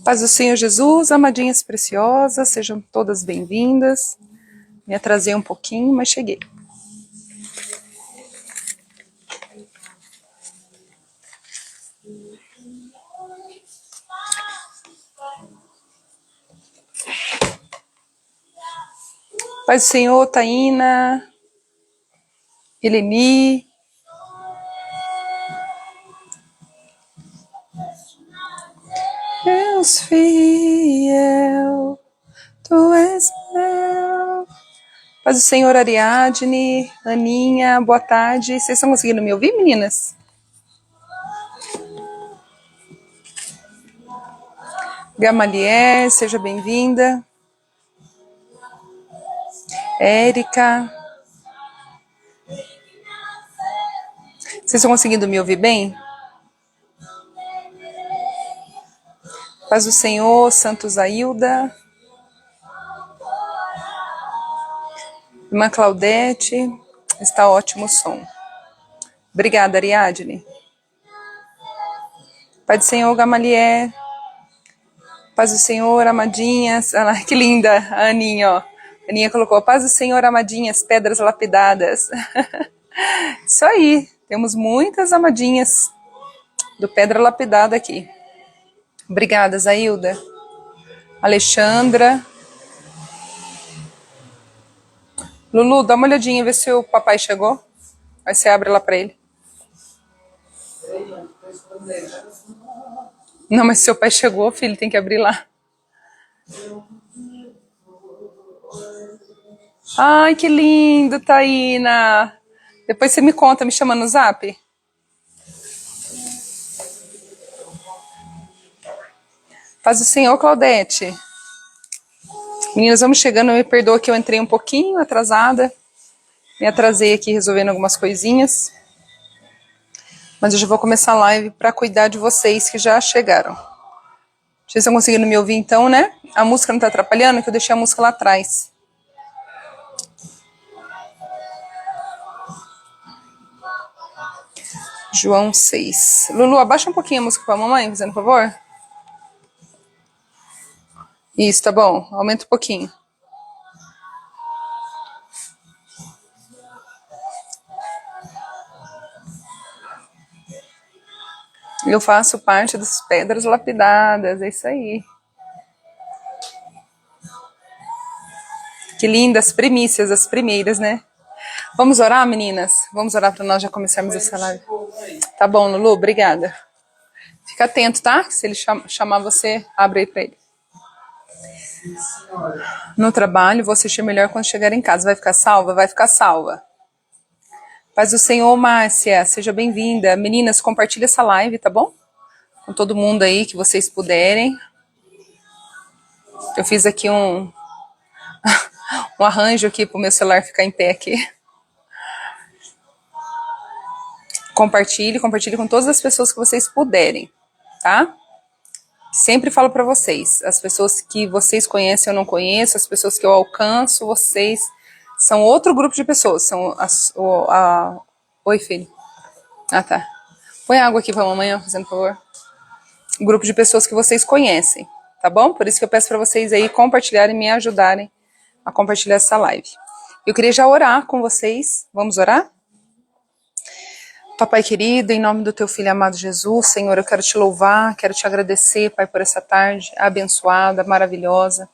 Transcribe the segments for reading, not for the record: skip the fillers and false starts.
Paz do Senhor Jesus, amadinhas preciosas, sejam todas bem-vindas. Me atrasei um pouquinho, mas cheguei. Paz do Senhor, Taína, Eleni. Deus fiel, tu és fiel. Paz do Senhor, Ariadne, Aninha, boa tarde. Vocês estão conseguindo me ouvir, meninas? Gamaliel, seja bem-vinda. Érica. Vocês estão conseguindo me ouvir bem? Paz do Senhor, Santos Ailda. Irmã Claudete, está ótimo o som. Obrigada, Ariadne. Paz do Senhor, Gamaliel. Paz do Senhor, amadinhas. Ah, que linda, a Aninha, ó. A Aninha colocou, paz do Senhor, amadinhas, pedras lapidadas. Isso aí, temos muitas amadinhas do Pedra Lapidada aqui. Obrigada, Zailda. Alexandra. Lulu, dá uma olhadinha, vê se o papai chegou. Aí você abre lá pra ele. Não, mas se seu pai chegou, filho, tem que abrir lá. Ai, que lindo, Taína. Depois você me conta, me chama no zap. Paz o Senhor, Claudete. Meninas, vamos chegando, me perdoa que eu entrei um pouquinho atrasada. Me atrasei aqui resolvendo algumas coisinhas. Mas eu já vou começar a live para cuidar de vocês que já chegaram. Vocês estão conseguindo me ouvir então, né? A música não está atrapalhando, que eu deixei a música lá atrás. João 6. Lulu, abaixa um pouquinho a música para a mamãe, fazendo favor. Isso, tá bom. Aumenta um pouquinho. Eu faço parte das pedras lapidadas, é isso aí. Que lindas primícias, as primeiras, né? Vamos orar, meninas? Vamos orar para nós já começarmos essa live. Tá bom, Lulu, obrigada. Fica atento, tá? Se ele chamar você, abre aí para ele. No trabalho, vou assistir melhor quando chegar em casa. Vai ficar salva? Vai ficar salva. Paz do Senhor, Márcia, seja bem-vinda. Meninas, compartilha essa live, tá bom? Com todo mundo aí que vocês puderem. Eu fiz aqui um arranjo aqui pro meu celular ficar em pé aqui. Compartilhe com todas as pessoas que vocês puderem, tá? Sempre falo pra vocês, as pessoas que vocês conhecem eu não conheço, as pessoas que eu alcanço, vocês são outro grupo de pessoas, são Oi, filho. Ah, tá. Põe água aqui pra mamãe, fazendo favor. Um grupo de pessoas que vocês conhecem, tá bom? Por isso que eu peço pra vocês aí compartilharem e me ajudarem a compartilhar essa live. Eu queria já orar com vocês. Vamos orar? Papai querido, em nome do teu filho amado Jesus, Senhor, eu quero te louvar, quero te agradecer, Pai, por essa tarde abençoada, maravilhosa.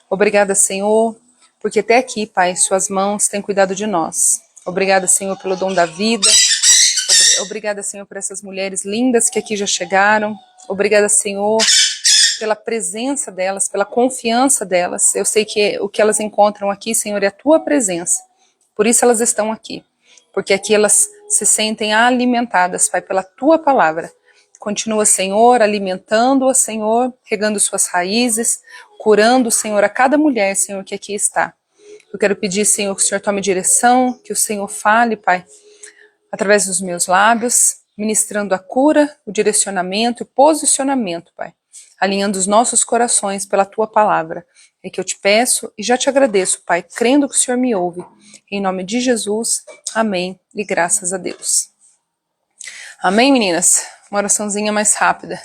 Obrigada, Senhor, porque até aqui, Pai, suas mãos têm cuidado de nós. Obrigada, Senhor, pelo dom da vida. Obrigada, Senhor, por essas mulheres lindas que aqui já chegaram. Obrigada, Senhor, pela presença delas, pela confiança delas. Eu sei que o que elas encontram aqui, Senhor, é a tua presença. Por isso elas estão aqui. Porque aqui elas se sentem alimentadas, Pai, pela tua palavra. Continua, Senhor, alimentando-a, Senhor, regando suas raízes, curando, Senhor, a cada mulher, Senhor, que aqui está. Eu quero pedir, Senhor, que o Senhor tome direção, que o Senhor fale, Pai, através dos meus lábios, ministrando a cura, o direcionamento e o posicionamento, Pai, alinhando os nossos corações pela tua palavra. É que eu te peço e já te agradeço, Pai, crendo que o Senhor me ouve. Em nome de Jesus, amém e graças a Deus. Amém, meninas? Uma oraçãozinha mais rápida.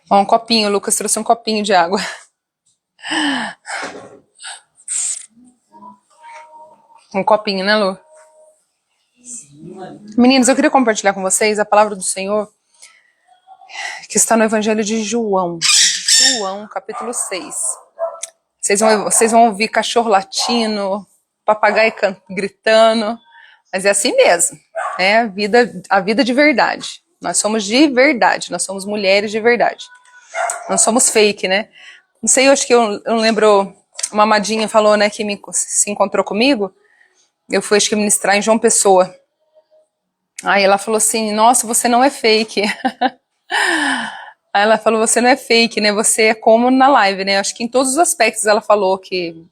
Ó, um copinho, o Lucas trouxe um copinho de água. Um copinho, né, Lu? Meninos, eu queria compartilhar com vocês a palavra do Senhor que está no Evangelho de João. João, capítulo 6. Vocês vão ouvir cachorro latindo, papagaio gritando, mas é assim mesmo, é a vida de verdade. Nós somos de verdade, nós somos mulheres de verdade. Não somos fake, né? Não sei, eu acho que eu lembro, uma amadinha falou, né, que se encontrou comigo, eu fui, acho que, ministrar em João Pessoa. Aí ela falou assim, nossa, você não é fake. Aí ela falou, você não é fake, né? Você é como na live, né? Acho que em todos os aspectos ela falou que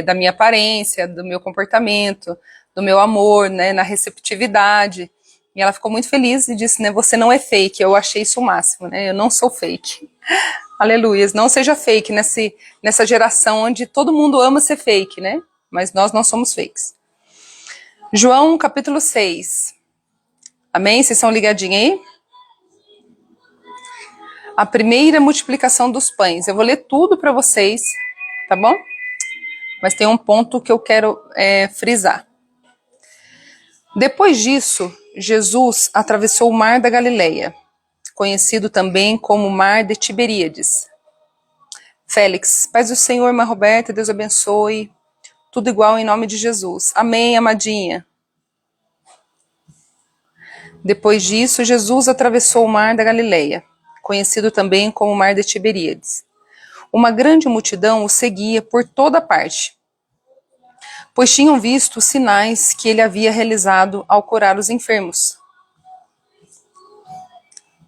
da minha aparência, do meu comportamento, do meu amor, né? Na receptividade. E ela ficou muito feliz e disse, né? Você não é fake. Eu achei isso o máximo, né? Eu não sou fake. Aleluias. Não seja fake nessa geração onde todo mundo ama ser fake, né? Mas nós não somos fakes. João, capítulo 6. Amém? Vocês estão ligadinhos aí? A primeira multiplicação dos pães. Eu vou ler tudo para vocês, tá bom? Mas tem um ponto que eu quero frisar. Depois disso, Jesus atravessou o mar da Galileia, conhecido também como Mar de Tiberíades. Félix, paz do Senhor, irmã Roberta, Deus abençoe. Tudo igual em nome de Jesus. Amém, amadinha. Depois disso, Jesus atravessou o mar da Galileia, conhecido também como Mar de Tiberíades. Uma grande multidão o seguia por toda parte, pois tinham visto os sinais que ele havia realizado ao curar os enfermos.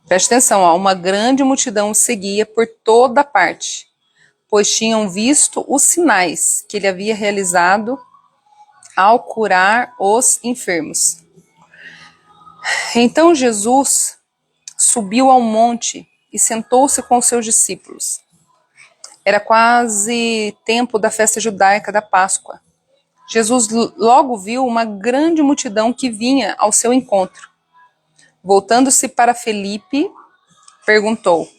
Preste atenção, ó, uma grande multidão o seguia por toda parte, pois tinham visto os sinais que ele havia realizado ao curar os enfermos. Então Jesus subiu ao monte e sentou-se com os seus discípulos. Era quase tempo da festa judaica da Páscoa. Jesus logo viu uma grande multidão que vinha ao seu encontro. Voltando-se para Felipe, perguntou: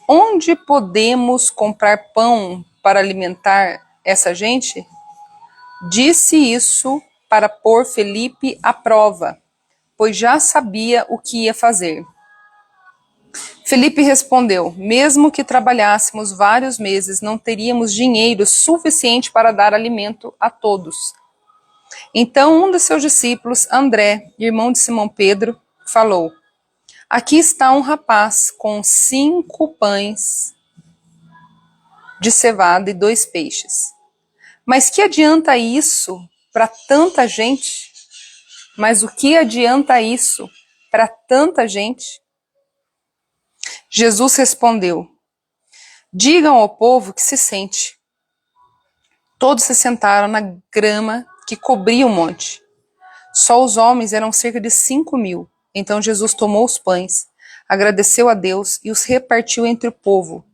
onde podemos comprar pão para alimentar essa gente? Disse isso para pôr Felipe à prova, pois já sabia o que ia fazer. Felipe respondeu: mesmo que trabalhássemos vários meses, não teríamos dinheiro suficiente para dar alimento a todos. Então um dos seus discípulos, André, irmão de Simão Pedro, falou: aqui está um rapaz com 5 pães de cevada e 2 peixes. Mas que adianta isso para tanta gente? Mas o que adianta isso para tanta gente? Jesus respondeu: digam ao povo que se sente. Todos se sentaram na grama que cobria o monte. Só os homens eram cerca de 5.000. Então Jesus tomou os pães, agradeceu a Deus e os repartiu entre o povo.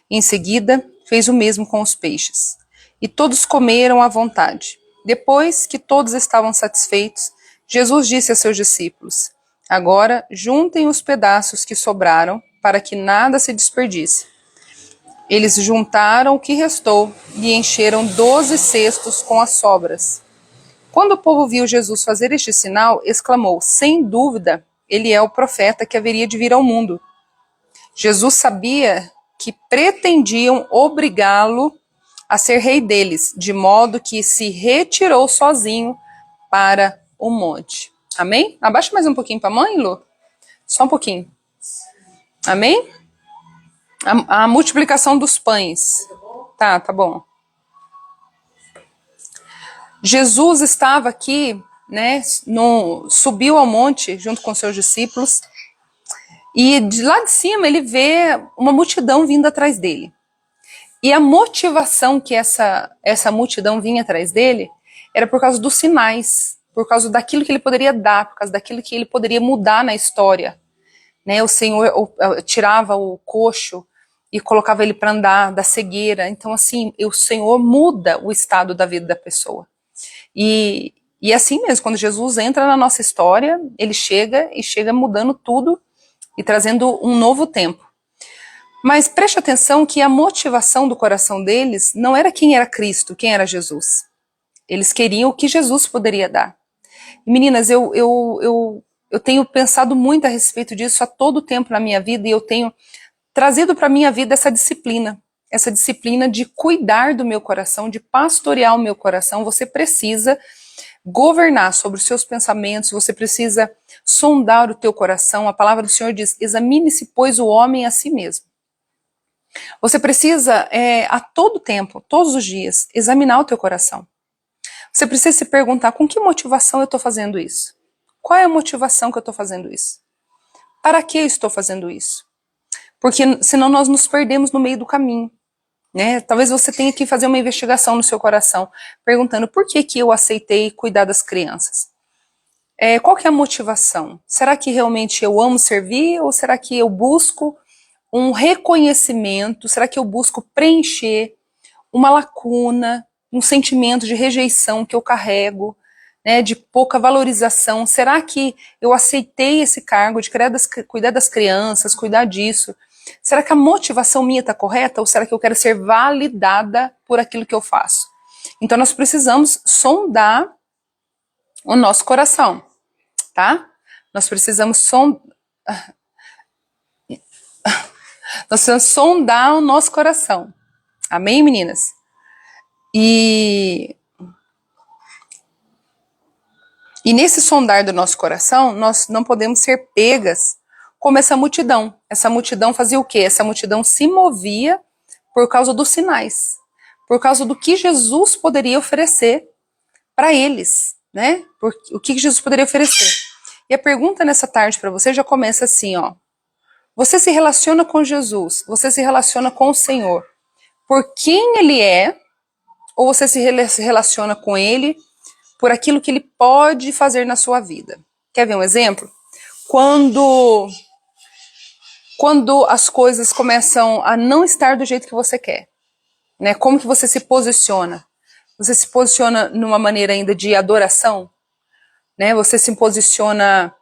Em seguida, fez o mesmo com os peixes. E todos comeram à vontade. Depois que todos estavam satisfeitos, Jesus disse a seus discípulos: agora juntem os pedaços que sobraram, para que nada se desperdice. Eles juntaram o que restou e encheram 12 cestos com as sobras. Quando o povo viu Jesus fazer este sinal, exclamou: sem dúvida, ele é o profeta que haveria de vir ao mundo. Jesus sabia que pretendiam obrigá-lo a ser rei deles, de modo que se retirou sozinho para o monte. Amém? Abaixa mais um pouquinho para a mãe, Lu. Só um pouquinho. Amém? A multiplicação dos pães. Tá bom. Jesus estava aqui, né, subiu ao monte junto com seus discípulos, e de lá de cima ele vê uma multidão vindo atrás dele. E a motivação que essa multidão vinha atrás dele era por causa dos sinais, por causa daquilo que ele poderia dar, por causa daquilo que ele poderia mudar na história. Né, o Senhor tirava o coxo e colocava ele para andar, da cegueira. Então, assim, o Senhor muda o estado da vida da pessoa. E assim mesmo, quando Jesus entra na nossa história, ele chega mudando tudo e trazendo um novo tempo. Mas preste atenção que a motivação do coração deles não era quem era Cristo, quem era Jesus. Eles queriam o que Jesus poderia dar. E meninas, eu tenho pensado muito a respeito disso a todo tempo na minha vida, e eu tenho trazido para a minha vida essa disciplina de cuidar do meu coração, de pastorear o meu coração. Você precisa governar sobre os seus pensamentos, você precisa sondar o teu coração. A palavra do Senhor diz: examine-se, pois, o homem a si mesmo. Você precisa, a todo tempo, todos os dias, examinar o teu coração. Você precisa se perguntar: com que motivação eu estou fazendo isso? Qual é a motivação que eu estou fazendo isso? Para que eu estou fazendo isso? Porque senão nós nos perdemos no meio do caminho. Né? Talvez você tenha que fazer uma investigação no seu coração, perguntando: por que eu aceitei cuidar das crianças? Qual que é a motivação? Será que realmente eu amo servir, ou será que eu busco um reconhecimento? Será que eu busco preencher uma lacuna, um sentimento de rejeição que eu carrego, né, de pouca valorização? Será que eu aceitei esse cargo de cuidar das crianças, cuidar disso? Será que a motivação minha está correta, ou será que eu quero ser validada por aquilo que eu faço? Então nós precisamos sondar o nosso coração, tá? Nós precisamos sondar o nosso coração. Amém, meninas? E nesse sondar do nosso coração, nós não podemos ser pegas como essa multidão. Essa multidão fazia o quê? Essa multidão se movia por causa dos sinais, por causa do que Jesus poderia oferecer para eles, né? O que Jesus poderia oferecer. E a pergunta nessa tarde para você já começa assim, ó. Você se relaciona com Jesus, você se relaciona com o Senhor por quem Ele é, ou você se relaciona com Ele por aquilo que Ele pode fazer na sua vida? Quer ver um exemplo? Quando as coisas começam a não estar do jeito que você quer, né? Como que você se posiciona? Você se posiciona numa maneira ainda de adoração, né? Você se posiciona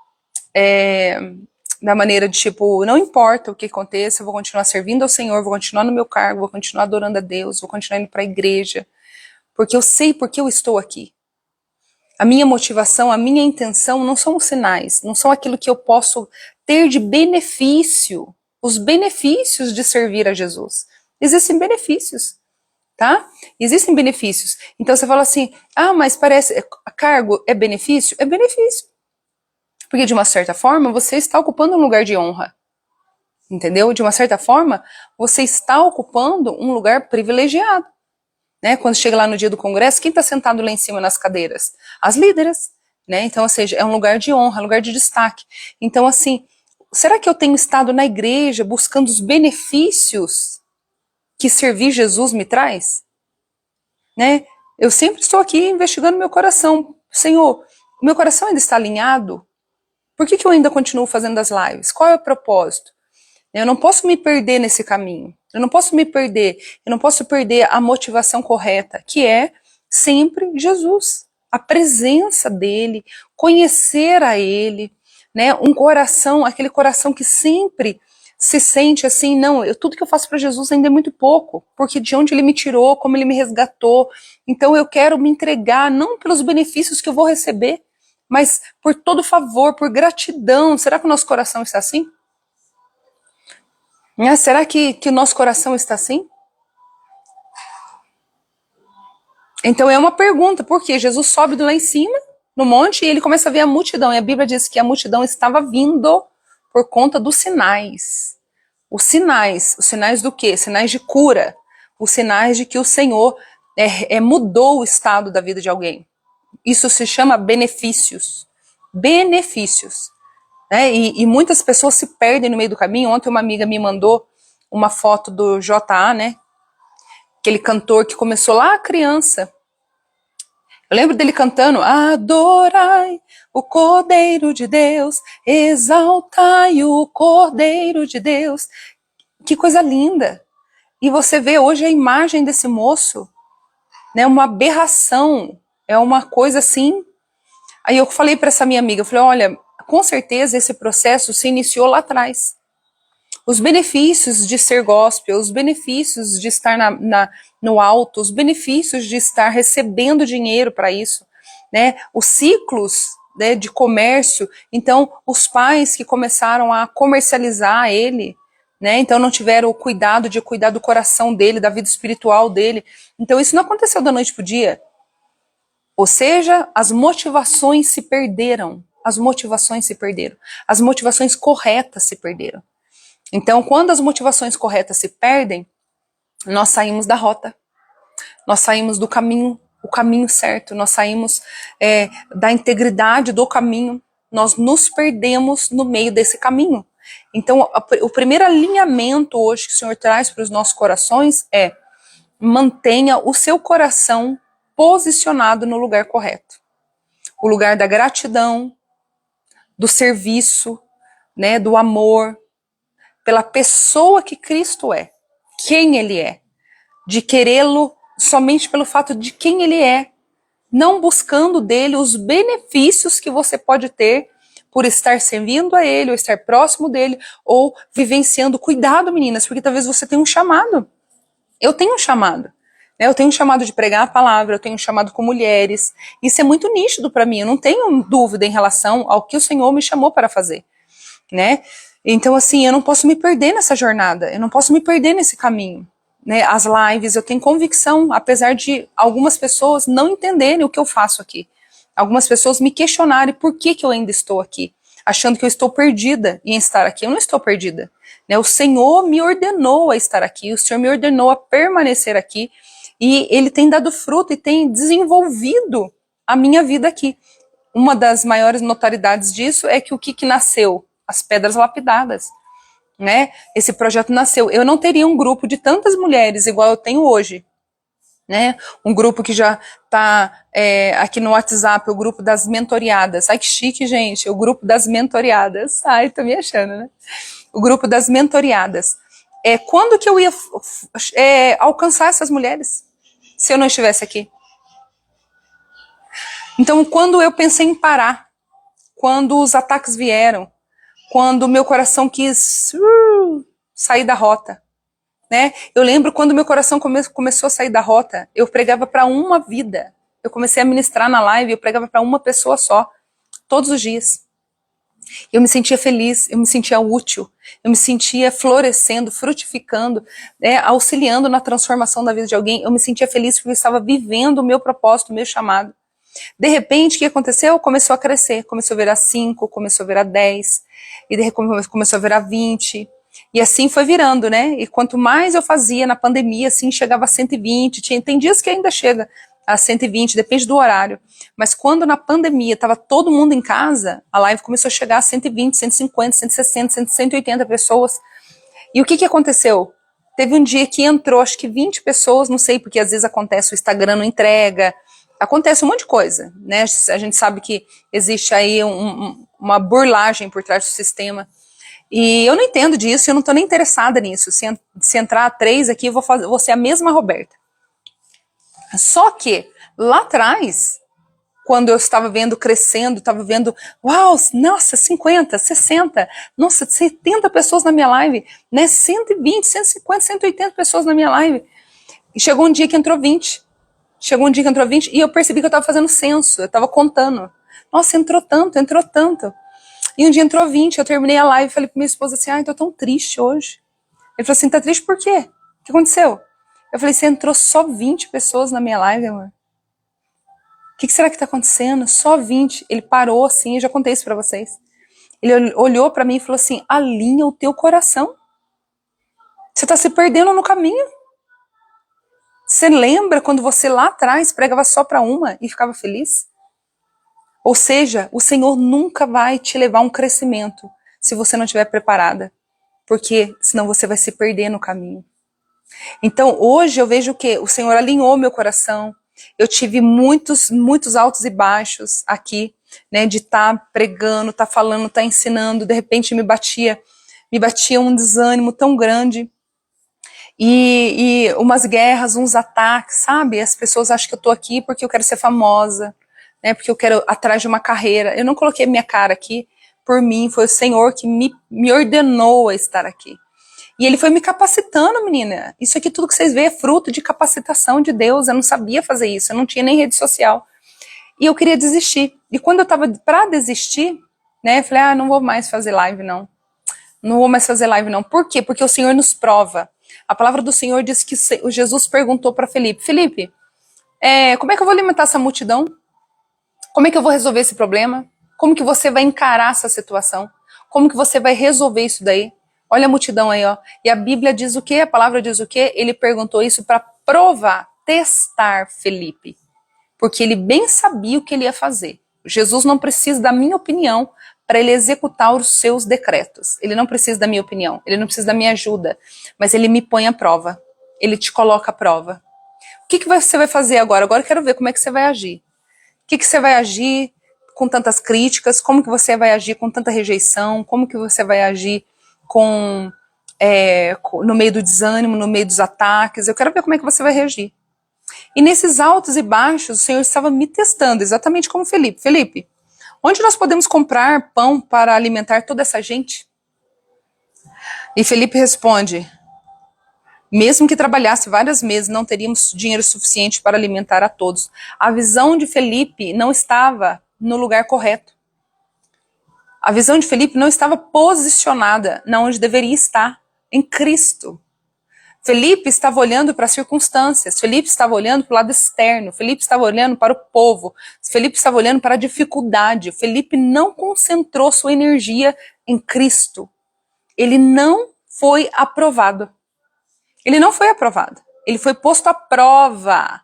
da maneira de tipo, não importa o que aconteça, eu vou continuar servindo ao Senhor, vou continuar no meu cargo, vou continuar adorando a Deus, vou continuar indo para a igreja, porque eu sei porque eu estou aqui. A minha motivação, a minha intenção não são os sinais, não são aquilo que eu posso ter de benefício, os benefícios de servir a Jesus. Existem benefícios, tá? Existem benefícios. Então você fala assim: ah, mas parece, cargo é benefício? É benefício. Porque de uma certa forma você está ocupando um lugar de honra. Entendeu? De uma certa forma você está ocupando um lugar privilegiado. Né? Quando chega lá no dia do congresso, quem está sentado lá em cima nas cadeiras? As líderes, né? Então, ou seja, é um lugar de honra, lugar de destaque. Então, assim, será que eu tenho estado na igreja buscando os benefícios que servir Jesus me traz? Né? Eu sempre estou aqui investigando meu coração. Senhor, meu coração ainda está alinhado? Por que eu ainda continuo fazendo as lives? Qual é o propósito? Eu não posso me perder nesse caminho. Eu não posso me perder. Eu não posso perder a motivação correta, que é sempre Jesus. A presença dele, conhecer a ele, né? Um coração, aquele coração que sempre se sente assim, não, tudo que eu faço para Jesus ainda é muito pouco, porque de onde ele me tirou, como ele me resgatou. Então eu quero me entregar, não pelos benefícios que eu vou receber, mas por todo favor, por gratidão. Será que o nosso coração está assim? Será que o nosso coração está assim? Então é uma pergunta, porque Jesus sobe do lá em cima, no monte, e ele começa a ver a multidão, e a Bíblia diz que a multidão estava vindo por conta dos sinais. Os sinais do quê? Sinais de cura, os sinais de que o Senhor mudou o estado da vida de alguém. Isso se chama benefícios. Benefícios. Né? E muitas pessoas se perdem no meio do caminho. Ontem uma amiga me mandou uma foto do J.A., né? Aquele cantor que começou lá criança. Eu lembro dele cantando: adorai o Cordeiro de Deus, exaltai o Cordeiro de Deus. Que coisa linda. E você vê hoje a imagem desse moço, né? Uma aberração. É uma coisa assim. Aí eu falei para essa minha amiga, eu falei: olha, com certeza esse processo se iniciou lá atrás. Os benefícios de ser gospel, os benefícios de estar no alto, os benefícios de estar recebendo dinheiro para isso, né? Os ciclos, né, de comércio. Então, os pais que começaram a comercializar ele, né? Então não tiveram o cuidado de cuidar do coração dele, da vida espiritual dele. Então isso não aconteceu da noite pro dia. Ou seja, as motivações se perderam. As motivações se perderam. As motivações corretas se perderam. Então, quando as motivações corretas se perdem, nós saímos da rota. Nós saímos do caminho, o caminho certo. Nós saímos da integridade do caminho. Nós nos perdemos no meio desse caminho. Então, o primeiro alinhamento hoje que o Senhor traz para os nossos corações é: mantenha o seu coração posicionado no lugar correto. O lugar da gratidão, do serviço, né, do amor, pela pessoa que Cristo é, quem Ele é, de querê-lo somente pelo fato de quem Ele é, não buscando dele os benefícios que você pode ter por estar servindo a Ele, ou estar próximo dele, ou vivenciando. Cuidado, meninas, porque talvez você tenha um chamado. Eu tenho um chamado. Eu tenho um chamado de pregar a palavra, eu tenho um chamado com mulheres. Isso é muito nítido para mim, eu não tenho dúvida em relação ao que o Senhor me chamou para fazer, né? Então, assim, eu não posso me perder nessa jornada, eu não posso me perder nesse caminho, né? As lives, eu tenho convicção, apesar de algumas pessoas não entenderem o que eu faço aqui. Algumas pessoas me questionarem por que eu ainda estou aqui, achando que eu estou perdida em estar aqui. Eu não estou perdida, né? O Senhor me ordenou a estar aqui, o Senhor me ordenou a permanecer aqui, e Ele tem dado fruto e tem desenvolvido a minha vida aqui. Uma das maiores notoriedades disso é que o que nasceu? As pedras lapidadas, né? Esse projeto nasceu. Eu não teria um grupo de tantas mulheres igual eu tenho hoje, né? Um grupo que já está aqui no WhatsApp, o grupo das mentoriadas. Ai, que chique, gente, o grupo das mentoriadas. Ai, tô me achando, né? O grupo das mentoriadas. Quando que eu ia alcançar essas mulheres se eu não estivesse aqui? Então, quando eu pensei em parar, quando os ataques vieram, quando meu coração quis sair da rota, né? Eu lembro quando meu coração começou a sair da rota, eu pregava para uma vida. Eu comecei a ministrar na live, eu pregava para uma pessoa só, todos os dias. Eu me sentia feliz, eu me sentia útil, eu me sentia florescendo, frutificando, né, auxiliando na transformação da vida de alguém. Eu me sentia feliz porque eu estava vivendo o meu propósito, o meu chamado. De repente, o que aconteceu? Começou a crescer, começou a virar 5, começou a virar 10, e de repente começou a virar 20, e assim foi virando, né? E quanto mais eu fazia na pandemia, assim, chegava a 120, tem dias que ainda chega a 120, depende do horário, mas quando na pandemia estava todo mundo em casa, a live começou a chegar a 120, 150, 160, 180 pessoas, e o que aconteceu? Teve um dia que entrou, acho que 20 pessoas, não sei, porque às vezes acontece, o Instagram não entrega, acontece um monte de coisa, né? A gente sabe que existe aí uma burlagem por trás do sistema. E eu não entendo disso, eu não estou nem interessada nisso. Se entrar 3 aqui, eu vou ser a mesma Roberta. Só que, lá atrás, quando eu estava vendo crescendo, estava vendo, uau, nossa, 50, 60, nossa, 70 pessoas na minha live, né? 120, 150, 180 pessoas na minha live. E chegou um dia que entrou 20. Chegou um dia que entrou 20 e eu percebi que eu estava fazendo censo, eu estava contando. Nossa, entrou tanto, entrou tanto. E um dia entrou 20, eu terminei a live e falei pra minha esposa assim, ai, tô tão triste hoje. Ele falou assim, tá triste por quê? O que aconteceu? Eu falei, você entrou só 20 pessoas na minha live, amor. O que será que tá acontecendo? Só 20. Ele parou assim, eu já contei isso pra vocês. Ele olhou pra mim e falou assim, alinha o teu coração. Você tá se perdendo no caminho. Você lembra quando você lá atrás pregava só para uma e ficava feliz? Ou seja, o Senhor nunca vai te levar a um crescimento se você não estiver preparada, porque senão você vai se perder no caminho. Então hoje eu vejo que o Senhor alinhou meu coração, eu tive muitos altos e baixos aqui, né, de estar pregando, estar falando, estar ensinando, de repente me batia um desânimo tão grande. E umas guerras, uns ataques, sabe? As pessoas acham que eu tô aqui porque eu quero ser famosa, né? Porque eu quero atrás de uma carreira. Eu não coloquei minha cara aqui por mim, foi o Senhor que me ordenou a estar aqui. E ele foi me capacitando, menina. Isso aqui tudo que vocês veem é fruto de capacitação de Deus. Eu não sabia fazer isso, eu não tinha nem rede social. E eu queria desistir. E quando eu estava para desistir, né, eu falei, não vou mais fazer live, não. Não vou mais fazer live, não. Por quê? Porque o Senhor nos prova. A palavra do Senhor diz que o Jesus perguntou para Felipe, Felipe, como é que eu vou alimentar essa multidão? Como é que eu vou resolver esse problema? Como que você vai encarar essa situação? Como que você vai resolver isso daí? Olha a multidão aí, ó. E a Bíblia diz o quê? A palavra diz o quê? Ele perguntou isso para provar, testar Felipe. Porque ele bem sabia o que ele ia fazer. Jesus não precisa da minha opinião para ele executar os seus decretos. Ele não precisa da minha opinião, ele não precisa da minha ajuda, mas ele me põe à prova. Ele te coloca à prova. O que você vai fazer agora? Agora eu quero ver como é que você vai agir. O que você vai agir com tantas críticas? Como que você vai agir com tanta rejeição? Como que você vai agir no meio do desânimo, no meio dos ataques? Eu quero ver como é que você vai reagir. E nesses altos e baixos, o Senhor estava me testando, exatamente como Felipe. Felipe, onde nós podemos comprar pão para alimentar toda essa gente? E Felipe responde, mesmo que trabalhasse vários meses, não teríamos dinheiro suficiente para alimentar a todos. A visão de Felipe não estava no lugar correto. A visão de Felipe não estava posicionada na onde deveria estar, em Cristo. Felipe estava olhando para as circunstâncias, Felipe estava olhando para o lado externo, Felipe estava olhando para o povo, Felipe estava olhando para a dificuldade, Felipe não concentrou sua energia em Cristo. Ele não foi aprovado. Ele não foi aprovado. Ele foi posto à prova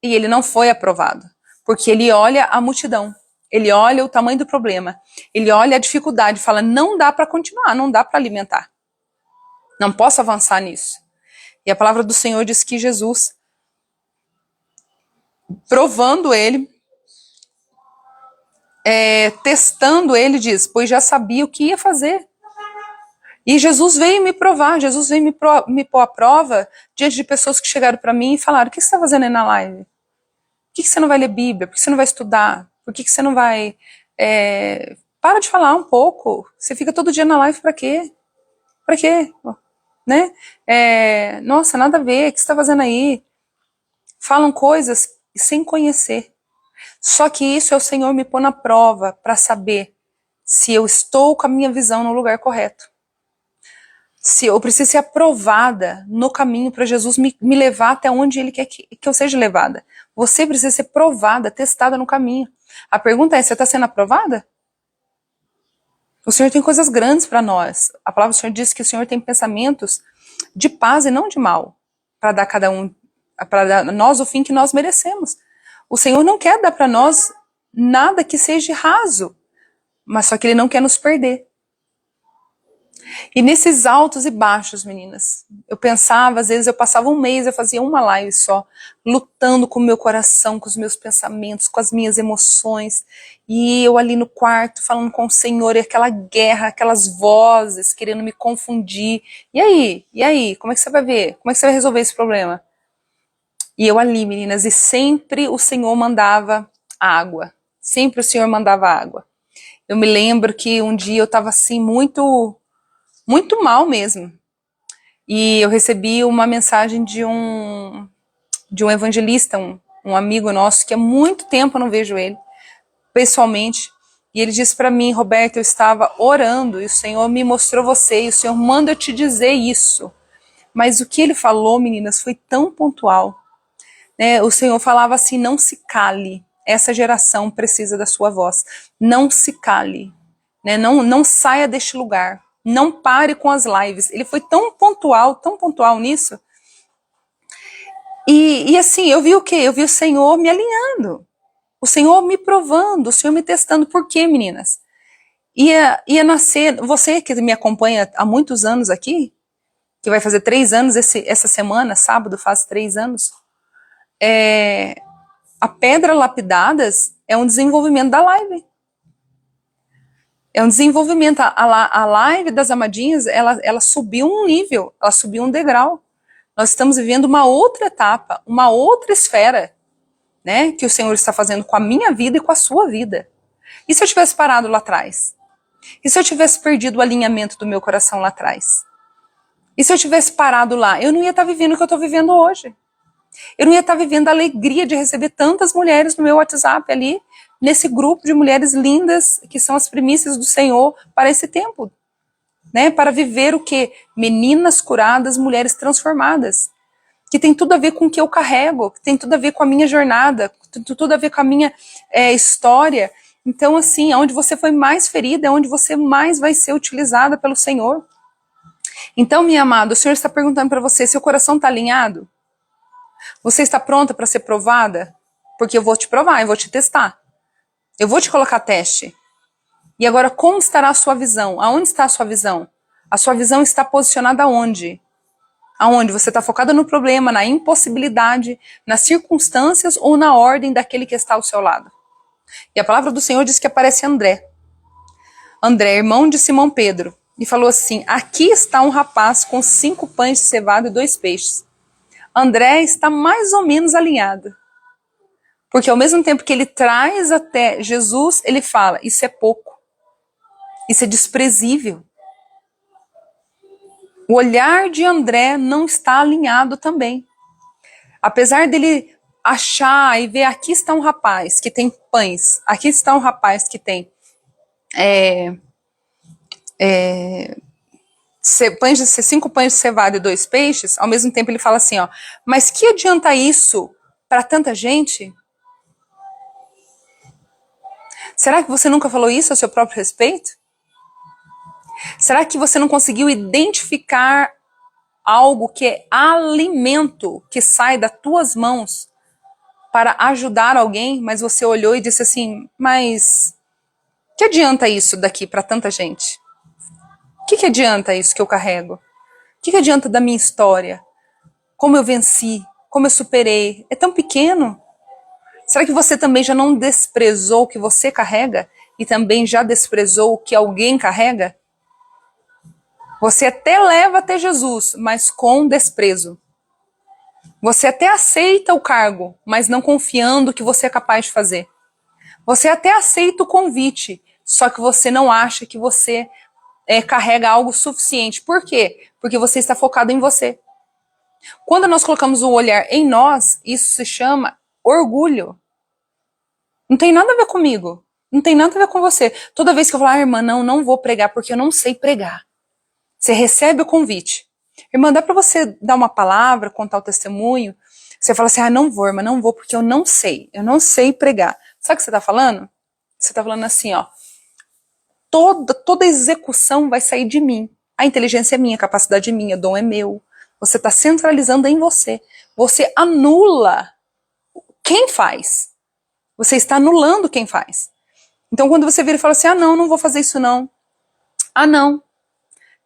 e ele não foi aprovado, porque ele olha a multidão, ele olha o tamanho do problema, ele olha a dificuldade e fala, não dá para continuar, não dá para alimentar. Não posso avançar nisso. E a palavra do Senhor diz que Jesus, provando ele, testando ele, diz, pois já sabia o que ia fazer. E Jesus veio me provar, Jesus veio me pôr à prova diante de pessoas que chegaram para mim e falaram, o que você está fazendo aí na live? Por que você não vai ler Bíblia? Por que você não vai estudar? Por que você não vai... Para de falar um pouco. Você fica todo dia na live para quê? Para quê? Né? Nossa, nada a ver, o que você está fazendo aí? Falam coisas sem conhecer. Só que isso é o Senhor me pôr na prova para saber se eu estou com a minha visão no lugar correto. Se eu preciso ser aprovada no caminho para Jesus me levar até onde Ele quer que eu seja levada. Você precisa ser provada, testada no caminho. A pergunta é, você está sendo aprovada? O Senhor tem coisas grandes para nós. A palavra do Senhor diz que o Senhor tem pensamentos de paz e não de mal, para dar para dar a nós o fim que nós merecemos. O Senhor não quer dar para nós nada que seja raso, mas só que Ele não quer nos perder. E nesses altos e baixos, meninas, eu pensava, às vezes eu passava um mês, eu fazia uma live só, lutando com o meu coração, com os meus pensamentos, com as minhas emoções, e eu ali no quarto falando com o Senhor, e aquela guerra, aquelas vozes querendo me confundir. E aí, como é que você vai ver? Como é que você vai resolver esse problema? E eu ali, meninas, e sempre o Senhor mandava água, sempre o Senhor mandava água. Eu me lembro que um dia eu estava assim, muito mal mesmo. E eu recebi uma mensagem de um evangelista, um amigo nosso, que há muito tempo eu não vejo ele, pessoalmente. E ele disse para mim, Roberta, eu estava orando e o Senhor me mostrou você, e o Senhor manda eu te dizer isso. Mas o que ele falou, meninas, foi tão pontual. Né? O Senhor falava assim, não se cale, essa geração precisa da sua voz. Não se cale, né? Não saia deste lugar. Não pare com as lives. Ele foi tão pontual nisso. E assim, eu vi o quê? Eu vi o Senhor me alinhando. O Senhor me provando, o Senhor me testando. Por quê, meninas? Ia nascer, você que me acompanha há muitos anos aqui, que vai fazer 3 anos essa semana, sábado faz 3 anos, a Pedra Lapidadas é um desenvolvimento da live. É um desenvolvimento. A live das Amadinhas, ela subiu um nível, ela subiu um degrau. Nós estamos vivendo uma outra etapa, uma outra esfera, né, que o Senhor está fazendo com a minha vida e com a sua vida. E se eu tivesse parado lá atrás? E se eu tivesse perdido o alinhamento do meu coração lá atrás? E se eu tivesse parado lá? Eu não ia estar vivendo o que eu estou vivendo hoje. Eu não ia estar vivendo a alegria de receber tantas mulheres no meu WhatsApp ali, nesse grupo de mulheres lindas, que são as primícias do Senhor para esse tempo. Né? Para viver o quê? Meninas curadas, mulheres transformadas. Que tem tudo a ver com o que eu carrego, que tem tudo a ver com a minha jornada, tem tudo a ver com a minha história. Então, assim, onde você foi mais ferida é onde você mais vai ser utilizada pelo Senhor. Então, minha amada, o Senhor está perguntando para você, seu coração está alinhado? Você está pronta para ser provada? Porque eu vou te provar, eu vou te testar. Eu vou te colocar teste. E agora, como estará a sua visão? Aonde está a sua visão? A sua visão está posicionada aonde? Aonde? Você está focada no problema, na impossibilidade, nas circunstâncias ou na ordem daquele que está ao seu lado? E a palavra do Senhor diz que aparece André. André, irmão de Simão Pedro. E falou assim, aqui está um rapaz com 5 pães de cevada e 2 peixes. André está mais ou menos alinhado. Porque ao mesmo tempo que ele traz até Jesus, ele fala, isso é pouco. Isso é desprezível. O olhar de André não está alinhado também. Apesar dele achar e ver, aqui está um rapaz que tem pães, aqui está um rapaz que tem cinco pães de cevada e 2 peixes, ao mesmo tempo ele fala assim, ó, mas que adianta isso para tanta gente? Será que você nunca falou isso a seu próprio respeito? Será que você não conseguiu identificar algo que é alimento que sai das tuas mãos para ajudar alguém, mas você olhou e disse assim, mas que adianta isso daqui para tanta gente? O que adianta isso que eu carrego? O que adianta da minha história? Como eu venci? Como eu superei? É tão pequeno. Será que você também já não desprezou o que você carrega? E também já desprezou o que alguém carrega? Você até leva até Jesus, mas com desprezo. Você até aceita o cargo, mas não confiando que você é capaz de fazer. Você até aceita o convite, só que você não acha que você carrega algo suficiente. Por quê? Porque você está focado em você. Quando nós colocamos o olhar em nós, isso se chama orgulho. Não tem nada a ver comigo. Não tem nada a ver com você. Toda vez que eu falar, irmã, não vou pregar porque eu não sei pregar. Você recebe o convite. Irmã, dá para você dar uma palavra, contar o testemunho? Você fala assim, não vou, irmã, não vou porque eu não sei pregar. Sabe o que você está falando? Você está falando assim, ó, toda execução vai sair de mim. A inteligência é minha, a capacidade é minha, o dom é meu. Você está centralizando em você. Você anula quem faz. Você está anulando quem faz. Então, quando você vira e fala assim, não vou fazer isso não. Não.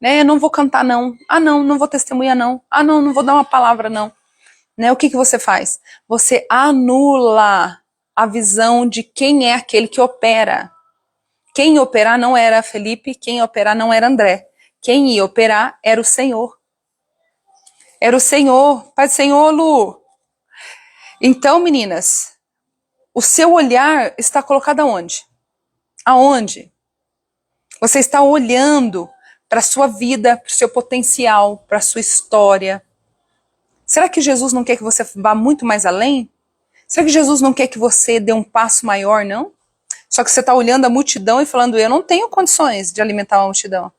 Né, não vou cantar não. Não vou testemunhar não. Não vou dar uma palavra não. Né, o que você faz? Você anula a visão de quem é aquele que opera. Quem ia operar não era Felipe, quem ia operar não era André. Quem ia operar era o Senhor. Era o Senhor. Pai do Senhor, Lu. Então, meninas, o seu olhar está colocado aonde? Aonde? Você está olhando para a sua vida, para o seu potencial, para a sua história. Será que Jesus não quer que você vá muito mais além? Será que Jesus não quer que você dê um passo maior, não? Só que você está olhando a multidão e falando, eu não tenho condições de alimentar uma multidão.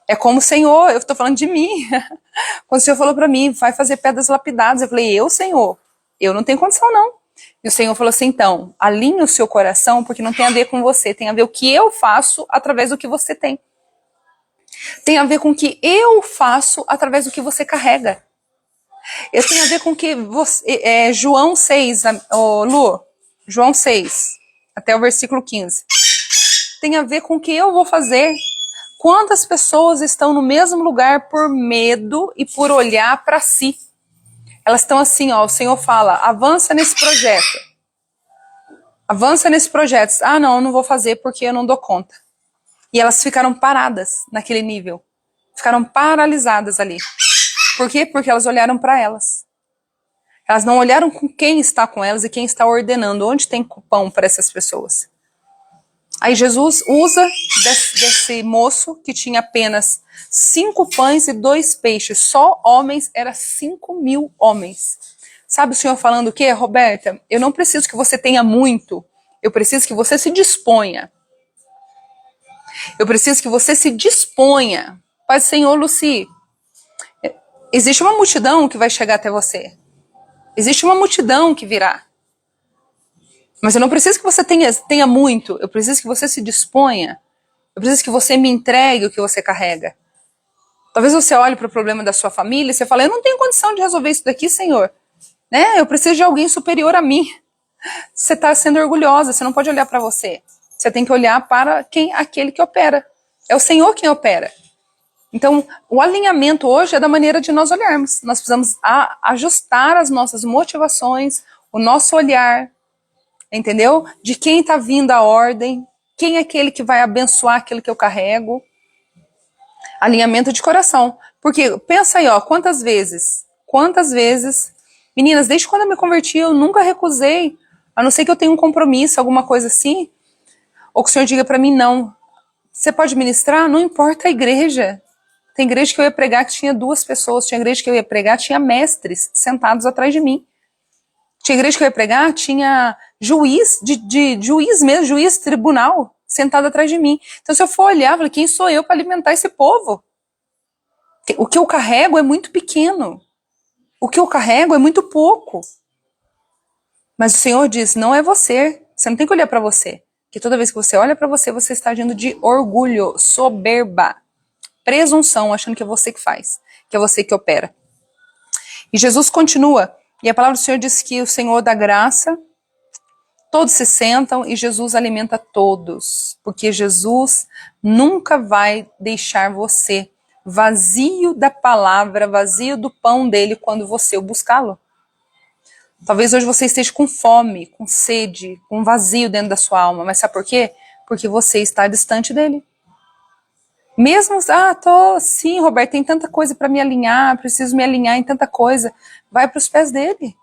É como o Senhor, eu estou falando de mim. Quando o Senhor falou para mim, vai fazer pedras lapidadas, eu falei, Senhor, eu não tenho condição não. E o Senhor falou assim, então, alinhe o seu coração, porque não tem a ver com você, tem a ver o que eu faço através do que você tem. Tem a ver com o que eu faço através do que você carrega. Eu tenho a ver com o que você, João 6, Lu, João 6, até o versículo 15. Tem a ver com o que eu vou fazer. Quantas pessoas estão no mesmo lugar por medo e por olhar para si? Elas estão assim, ó, o Senhor fala, avança nesse projeto. Avança nesse projeto. Não vou fazer porque eu não dou conta. E elas ficaram paradas naquele nível. Ficaram paralisadas ali. Por quê? Porque elas olharam para elas. Elas não olharam com quem está com elas e quem está ordenando. Onde tem pão para essas pessoas? Aí Jesus usa desse moço que tinha apenas 5 pães e 2 peixes. Só homens, era 5.000 homens. Sabe o Senhor falando o quê? Roberta, eu não preciso que você tenha muito. Eu preciso que você se disponha. Eu preciso que você se disponha. Pai, Senhor, Luci, existe uma multidão que vai chegar até você. Existe uma multidão que virá. Mas eu não preciso que você tenha muito. Eu preciso que você se disponha. Eu preciso que você me entregue o que você carrega. Talvez você olhe para o problema da sua família e você fale, eu não tenho condição de resolver isso daqui, Senhor. Né? Eu preciso de alguém superior a mim. Você está sendo orgulhosa, você não pode olhar para você. Você tem que olhar para aquele que opera. É o Senhor quem opera. Então, o alinhamento hoje é da maneira de nós olharmos. Nós precisamos ajustar as nossas motivações, o nosso olhar, entendeu? De quem está vindo a ordem, quem é aquele que vai abençoar aquilo que eu carrego. Alinhamento de coração. Porque, pensa aí, ó, quantas vezes, meninas, desde quando eu me converti, eu nunca recusei, a não ser que eu tenha um compromisso, alguma coisa assim, ou que o Senhor diga para mim, não, você pode ministrar? Não importa a igreja. Tem igreja que eu ia pregar que tinha 2 pessoas, tinha igreja que eu ia pregar, tinha mestres sentados atrás de mim. Tinha igreja que eu ia pregar, tinha juiz, juiz mesmo, juiz tribunal, sentado atrás de mim. Então, se eu for olhar, eu falei, quem sou eu para alimentar esse povo? O que eu carrego é muito pequeno. O que eu carrego é muito pouco. Mas o Senhor diz, não é você. Você não tem que olhar para você. Porque toda vez que você olha para você, você está agindo de orgulho, soberba, presunção, achando que é você que faz, que é você que opera. E Jesus continua. E a palavra do Senhor diz que o Senhor dá graça, todos se sentam e Jesus alimenta todos. Porque Jesus nunca vai deixar você vazio da palavra, vazio do pão dele quando você o buscá-lo. Talvez hoje você esteja com fome, com sede, com vazio dentro da sua alma. Mas sabe por quê? Porque você está distante dele. Mesmo, sim, Roberto, tem tanta coisa para me alinhar, preciso me alinhar em tanta coisa. Vai para os pés dele.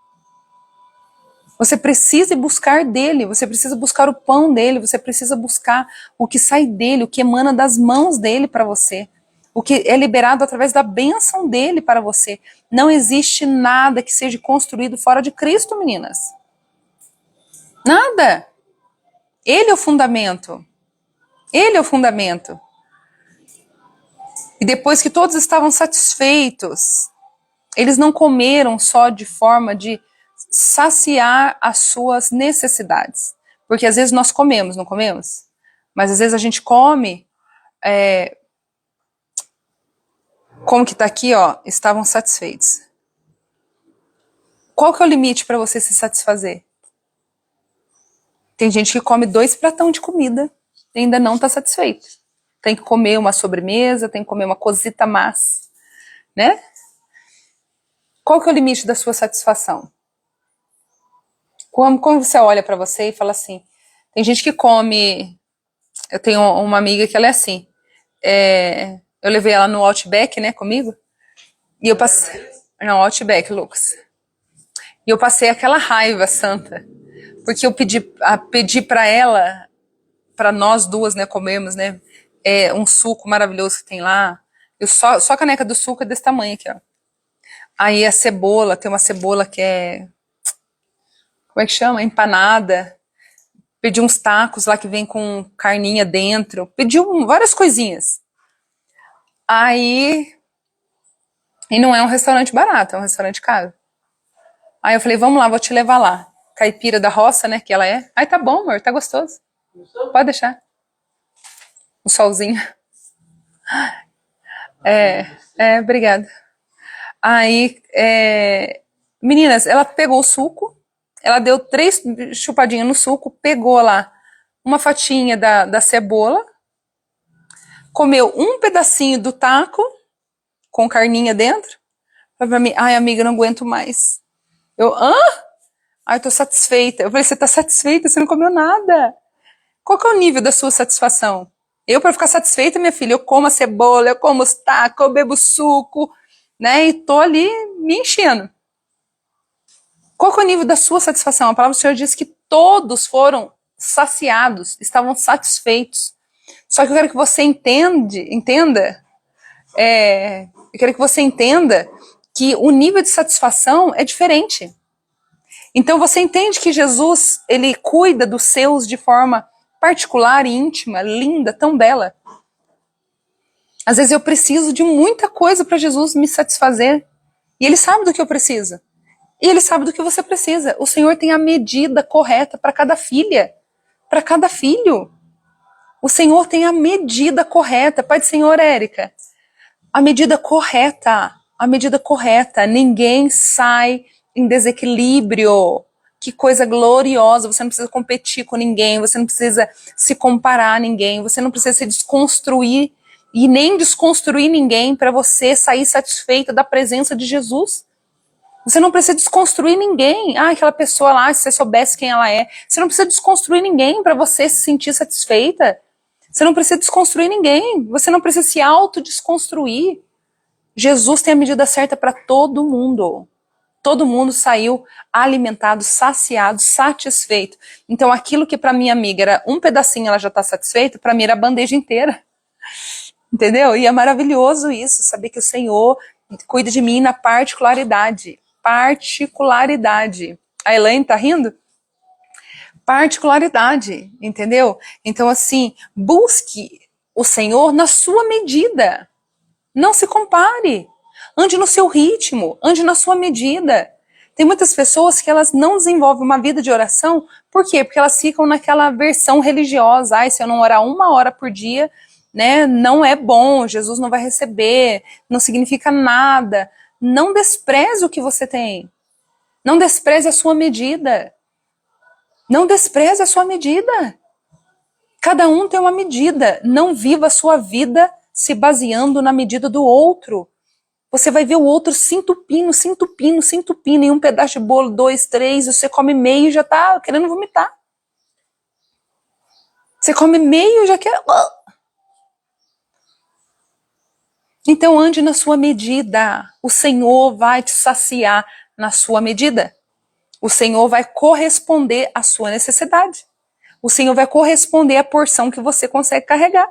Você precisa buscar dele, você precisa buscar o pão dele, você precisa buscar o que sai dele, o que emana das mãos dele para você. O que é liberado através da bênção dele para você. Não existe nada que seja construído fora de Cristo, meninas. Nada. Ele é o fundamento. Ele é o fundamento. E depois que todos estavam satisfeitos, eles não comeram só de forma de saciar as suas necessidades. Porque às vezes nós comemos, não comemos? Mas às vezes a gente come... Como que tá aqui, ó, estavam satisfeitos. Qual que é o limite para você se satisfazer? Tem gente que come 2 pratão de comida e ainda não está satisfeito. Tem que comer uma sobremesa, tem que comer uma cosita mais, né? Qual que é o limite da sua satisfação? Como você olha para você e fala assim, tem gente que come... Eu tenho uma amiga que ela é assim, eu levei ela no Outback, né, comigo, e eu passei... Não, Outback, Lucas. E eu passei aquela raiva santa, porque eu pedi para ela, para nós duas, né, comermos, né, um suco maravilhoso que tem lá. Só a caneca do suco é desse tamanho aqui, ó. Aí a cebola, tem uma cebola que é... Como é que chama? Empanada. Pedi uns tacos lá que vem com carninha dentro. Pedi várias coisinhas. Aí... E não é um restaurante barato, é um restaurante caro. Aí eu falei, vamos lá, vou te levar lá. Caipira da roça, né, que ela é. Aí tá bom, amor, tá gostoso. Pode deixar. O solzinho. Obrigada. Aí, meninas, ela pegou o suco, ela deu 3 chupadinhas no suco, pegou lá uma fatinha da cebola, comeu um pedacinho do taco, com carninha dentro, falou pra mim, ai amiga, não aguento mais. Eu, Ai, eu tô satisfeita. Eu falei, você tá satisfeita? Você não comeu nada. Qual que é o nível da sua satisfação? Eu, para ficar satisfeita, minha filha, eu como a cebola, eu como os tacos, eu bebo suco, né? E tô ali me enchendo. Qual que é o nível da sua satisfação? A palavra do Senhor diz que todos foram estavam satisfeitos. Só que eu quero que você entenda, eu quero que você entenda que o nível de satisfação é diferente. Então você entende que Jesus, ele cuida dos seus de forma particular e íntima, linda, tão bela. Às vezes eu preciso de muita coisa para Jesus me satisfazer. E ele sabe do que eu preciso. E ele sabe do que você precisa. O Senhor tem a medida correta para cada filha, para cada filho. O Senhor tem a medida correta. Pai do Senhor, Érica, a medida correta. A medida correta. Ninguém sai em desequilíbrio. Que coisa gloriosa. Você não precisa competir com ninguém. Você não precisa se comparar a ninguém. Você não precisa se desconstruir e nem desconstruir ninguém para você sair satisfeita da presença de Jesus. Você não precisa desconstruir ninguém. Ah, aquela pessoa lá, se você soubesse quem ela é. Você não precisa desconstruir ninguém para você se sentir satisfeita. Você não precisa desconstruir ninguém. Você não precisa se autodesconstruir. Jesus tem a medida certa para todo mundo. Todo mundo saiu alimentado, saciado, satisfeito. Então aquilo que para minha amiga era um pedacinho, ela já está satisfeita, para mim era a bandeja inteira. Entendeu? E é maravilhoso isso, saber que o Senhor cuida de mim na particularidade. Particularidade. A Elaine tá rindo? Particularidade, entendeu? Então, assim, busque o Senhor na sua medida. Não se compare. Ande no seu ritmo, ande na sua medida. Tem muitas pessoas que elas não desenvolvem uma vida de oração, por quê? Porque elas ficam naquela versão religiosa. Ai, se eu não orar 1 hora por dia, né, não é bom, Jesus não vai receber, não significa nada. Não despreze o que você tem. Não despreze a sua medida. Não despreze a sua medida. Cada um tem uma medida. Não viva a sua vida se baseando na medida do outro. Você vai ver o outro se entupindo, se entupindo, se entupindo. Em um pedaço de bolo, 2, 3, você come meio e já tá querendo vomitar. Você come meio e já quer... Então ande na sua medida. O Senhor vai te saciar na sua medida. O Senhor vai corresponder à sua necessidade. O Senhor vai corresponder à porção que você consegue carregar.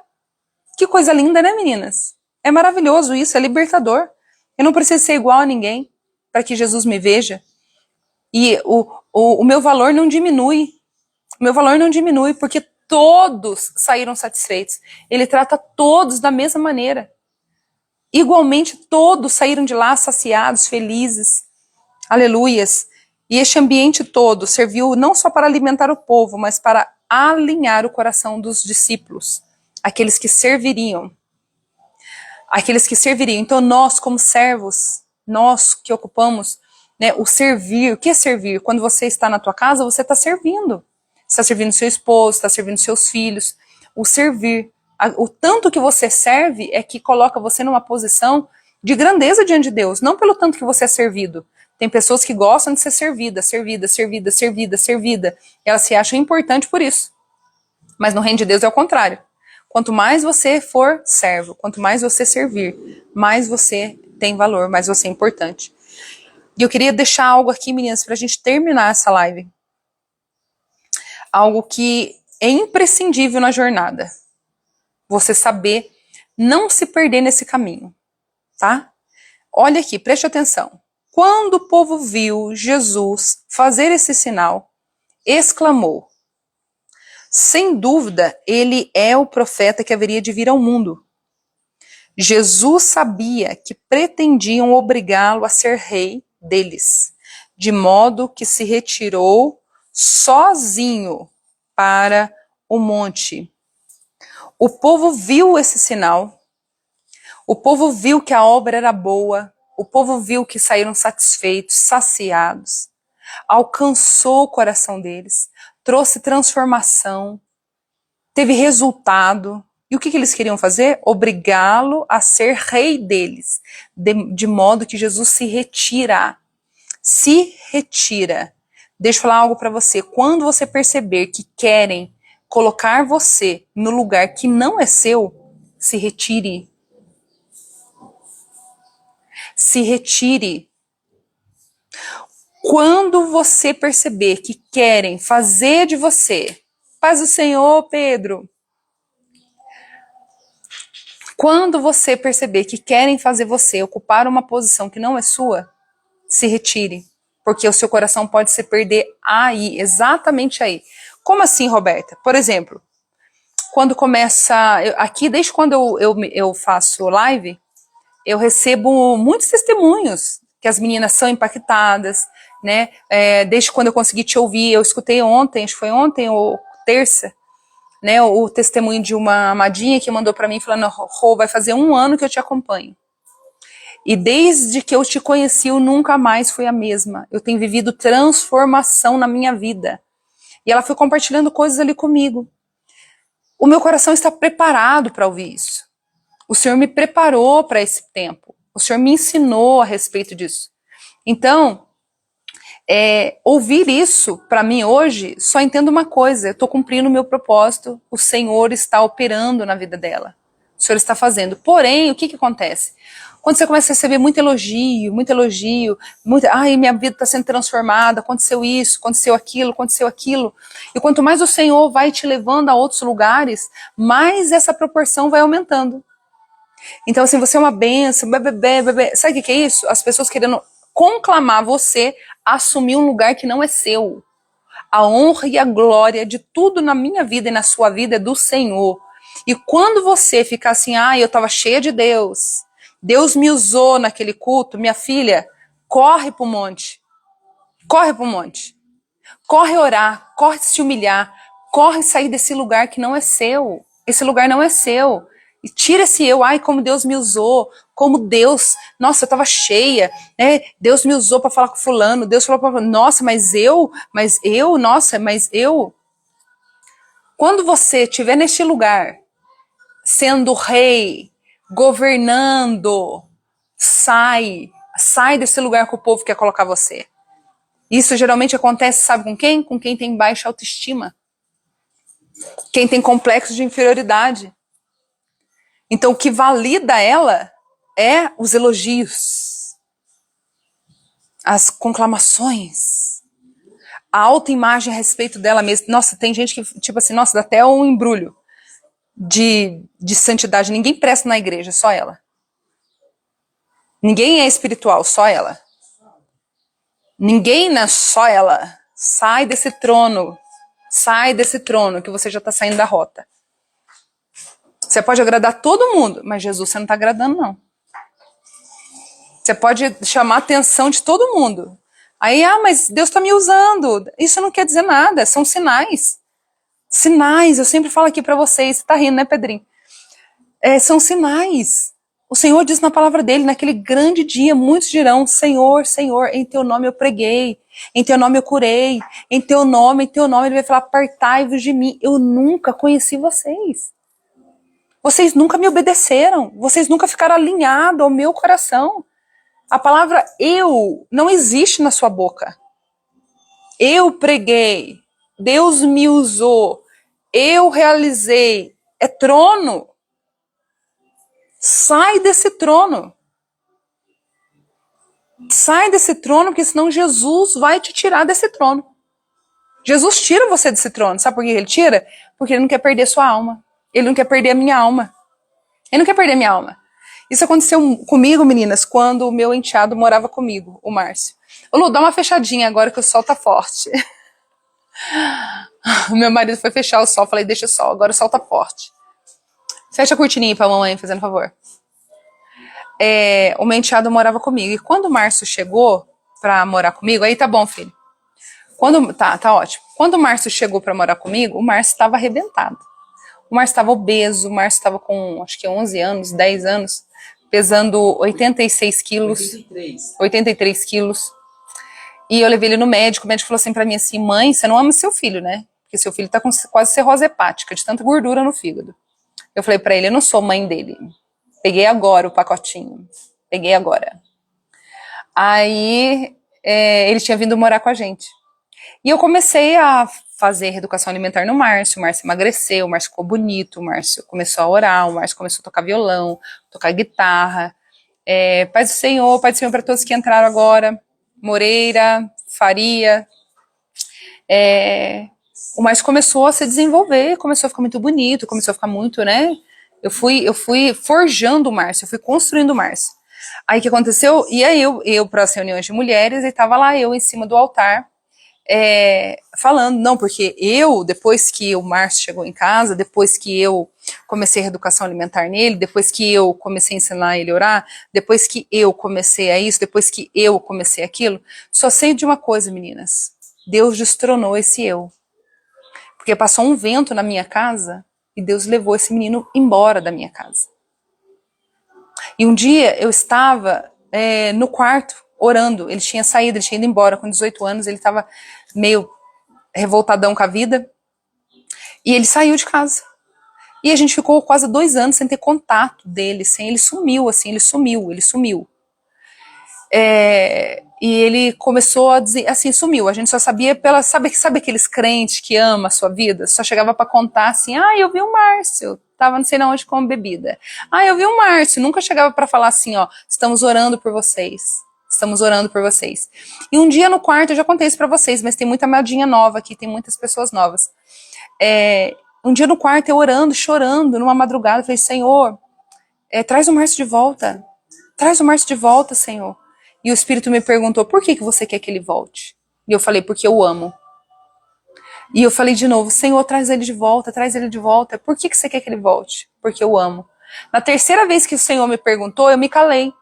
Que coisa linda, né, meninas? É maravilhoso isso, é libertador. Eu não preciso ser igual a ninguém para que Jesus me veja. E o meu valor não diminui. O meu valor não diminui porque todos saíram satisfeitos. Ele trata todos da mesma maneira. Igualmente, todos saíram de lá saciados, felizes. Aleluias. E este ambiente todo serviu não só para alimentar o povo, mas para alinhar o coração dos discípulos, aqueles que serviriam. Aqueles que serviriam. Então nós, como servos, nós que ocupamos, né, o servir. O que é servir? Quando você está na tua casa, você está servindo. Você está servindo seu esposo, está servindo seus filhos. O servir. O tanto que você serve é que coloca você numa posição de grandeza diante de Deus, não pelo tanto que você é servido. Tem pessoas que gostam de ser servida. Elas se acham importantes por isso. Mas no reino de Deus é o contrário. Quanto mais você for servo, quanto mais você servir, mais você tem valor, mais você é importante. E eu queria deixar algo aqui, meninas, pra gente terminar essa live. Algo que é imprescindível na jornada. Você saber não se perder nesse caminho, tá? Olha aqui, preste atenção. Quando o povo viu Jesus fazer esse sinal, exclamou: sem dúvida, ele é o profeta que haveria de vir ao mundo. Jesus sabia que pretendiam obrigá-lo a ser rei deles, de modo que se retirou sozinho para o monte. O povo viu esse sinal, o povo viu que a obra era boa, o povo viu que saíram satisfeitos, saciados, alcançou o coração deles, trouxe transformação, teve resultado. E o que eles queriam fazer? Obrigá-lo a ser rei deles, de modo que Jesus se retira. Se retira. Deixa eu falar algo para você. Quando você perceber que querem colocar você no lugar que não é seu, se retire. Se retire. Quando você perceber que querem fazer de você Paz do Senhor, Pedro. Quando você perceber que querem fazer você ocupar uma posição que não é sua, se retire, porque o seu coração pode se perder aí, exatamente aí. Como assim, Roberta? Por exemplo, quando começa, aqui desde quando eu faço live, eu recebo muitos testemunhos que as meninas são impactadas, né? Desde quando eu consegui te ouvir, eu escutei ontem, acho que foi ontem ou terça, né? O testemunho de uma amadinha que mandou para mim falando: Rô, vai fazer 1 ano que eu te acompanho. E desde que eu te conheci, eu nunca mais fui a mesma. Eu tenho vivido transformação na minha vida. E ela foi compartilhando coisas ali comigo. O meu coração está preparado para ouvir isso. O Senhor me preparou para esse tempo. O Senhor me ensinou a respeito disso. Então, ouvir isso, para mim hoje, só entendo uma coisa: eu estou cumprindo o meu propósito, o Senhor está operando na vida dela. O Senhor está fazendo. Porém, o que acontece? Quando você começa a receber muito elogio, ai, minha vida está sendo transformada, aconteceu isso, aconteceu aquilo. E quanto mais o Senhor vai te levando a outros lugares, mais essa proporção vai aumentando. Então, assim, você é uma bênção, bebê. Sabe o que é isso? As pessoas querendo conclamar você a assumir um lugar que não é seu. A honra e a glória de tudo na minha vida e na sua vida é do Senhor. E quando você ficar assim, eu estava cheia de Deus, Deus me usou naquele culto, minha filha, corre pro monte. Corre pro monte. Corre orar, corre se humilhar, corre sair desse lugar que não é seu. Esse lugar não é seu. E tira esse eu, como Deus me usou, como Deus, nossa, eu estava cheia, né? Deus me usou para falar com fulano, Deus falou para nossa, mas eu. Quando você estiver neste lugar, sendo rei, governando, sai desse lugar que o povo quer colocar você. Isso geralmente acontece, sabe com quem? Com quem tem baixa autoestima. Quem tem complexo de inferioridade. Então o que valida ela é os elogios, as conclamações, a autoimagem a respeito dela mesma. Nossa, tem gente que, tipo assim, nossa, dá até um embrulho de santidade. Ninguém presta na igreja, só ela. Ninguém é espiritual, só ela. Ninguém, né? Só ela. Sai desse trono que você já está saindo da rota. Você pode agradar todo mundo, mas Jesus você não está agradando, não. Você pode chamar a atenção de todo mundo. Aí, mas Deus está me usando. Isso não quer dizer nada, são sinais. Sinais, eu sempre falo aqui para vocês. Você tá rindo, né, Pedrinho? São sinais. O Senhor diz na palavra dele, naquele grande dia, muitos dirão: Senhor, Senhor, em teu nome eu preguei, em teu nome eu curei, em teu nome. Ele vai falar: apartai-vos de mim, eu nunca conheci vocês. Vocês nunca me obedeceram, vocês nunca ficaram alinhados ao meu coração. A palavra eu não existe na sua boca. Eu preguei, Deus me usou, eu realizei. É trono. Sai desse trono. Sai desse trono, porque senão Jesus vai te tirar desse trono. Jesus tira você desse trono. Sabe por que ele tira? Porque ele não quer perder sua alma. Ele não quer perder a minha alma. Ele não quer perder a minha alma. Isso aconteceu comigo, meninas, quando o meu enteado morava comigo, o Márcio. Ô Lu, dá uma fechadinha agora que o sol tá forte. O meu marido foi fechar o sol, falei: deixa o sol, agora o sol tá forte. Fecha a cortininha aí pra mamãe, fazendo favor. O meu enteado morava comigo. E quando o Márcio chegou pra morar comigo, aí tá bom, filho. Tá ótimo. Quando o Márcio chegou pra morar comigo, o Márcio estava arrebentado. O Márcio estava obeso, o Márcio estava com, acho que 11 anos, 10 anos, pesando 86 quilos. 83 quilos. E eu levei ele no médico, o médico falou assim pra mim assim: mãe, você não ama seu filho, né? Porque seu filho tá com quase cirrose hepática, de tanta gordura no fígado. Eu falei pra ele: eu não sou mãe dele. Peguei agora o pacotinho. Peguei agora. Aí, ele tinha vindo morar com a gente. E eu comecei a fazer reeducação alimentar no Márcio. O Márcio emagreceu, o Márcio ficou bonito, o Márcio começou a orar, o Márcio começou a tocar violão, tocar guitarra. Paz do Senhor para todos que entraram agora. Moreira, Faria. o Márcio começou a se desenvolver, começou a ficar muito bonito, começou a ficar muito, né? Eu fui forjando o Márcio, eu fui construindo o Márcio. Aí o que aconteceu? E aí eu para as reuniões de mulheres, e tava lá eu em cima do altar, falando, não, porque depois que o Márcio chegou em casa, depois que eu comecei a reeducação alimentar nele, depois que eu comecei a ensinar ele a orar, depois que eu comecei a isso, depois que eu comecei aquilo, só sei de uma coisa, meninas, Deus destronou esse eu. Porque passou um vento na minha casa e Deus levou esse menino embora da minha casa. E um dia eu estava no quarto orando, ele tinha saído, ele tinha ido embora com 18 anos, ele estava meio revoltadão com a vida, e ele saiu de casa. E a gente ficou quase 2 anos sem ter contato dele, ele sumiu, assim, ele sumiu. E ele começou a dizer, assim, sumiu, a gente só sabia sabe aqueles crentes que ama a sua vida? Só chegava para contar assim, eu vi o Márcio, tava não sei na onde com bebida. Eu vi o Márcio, nunca chegava para falar assim, ó, estamos orando por vocês. Estamos orando por vocês. E um dia no quarto, eu já contei isso pra vocês, mas tem muita madinha nova aqui, tem muitas pessoas novas. Um dia no quarto, eu orando, chorando, numa madrugada, eu falei, Senhor, traz o Márcio de volta. Traz o Márcio de volta, Senhor. E o Espírito me perguntou, por que você quer que ele volte? E eu falei, porque eu amo. E eu falei de novo, Senhor, traz ele de volta, traz ele de volta. Por que você quer que ele volte? Porque eu amo. Na terceira vez que o Senhor me perguntou, eu me calei.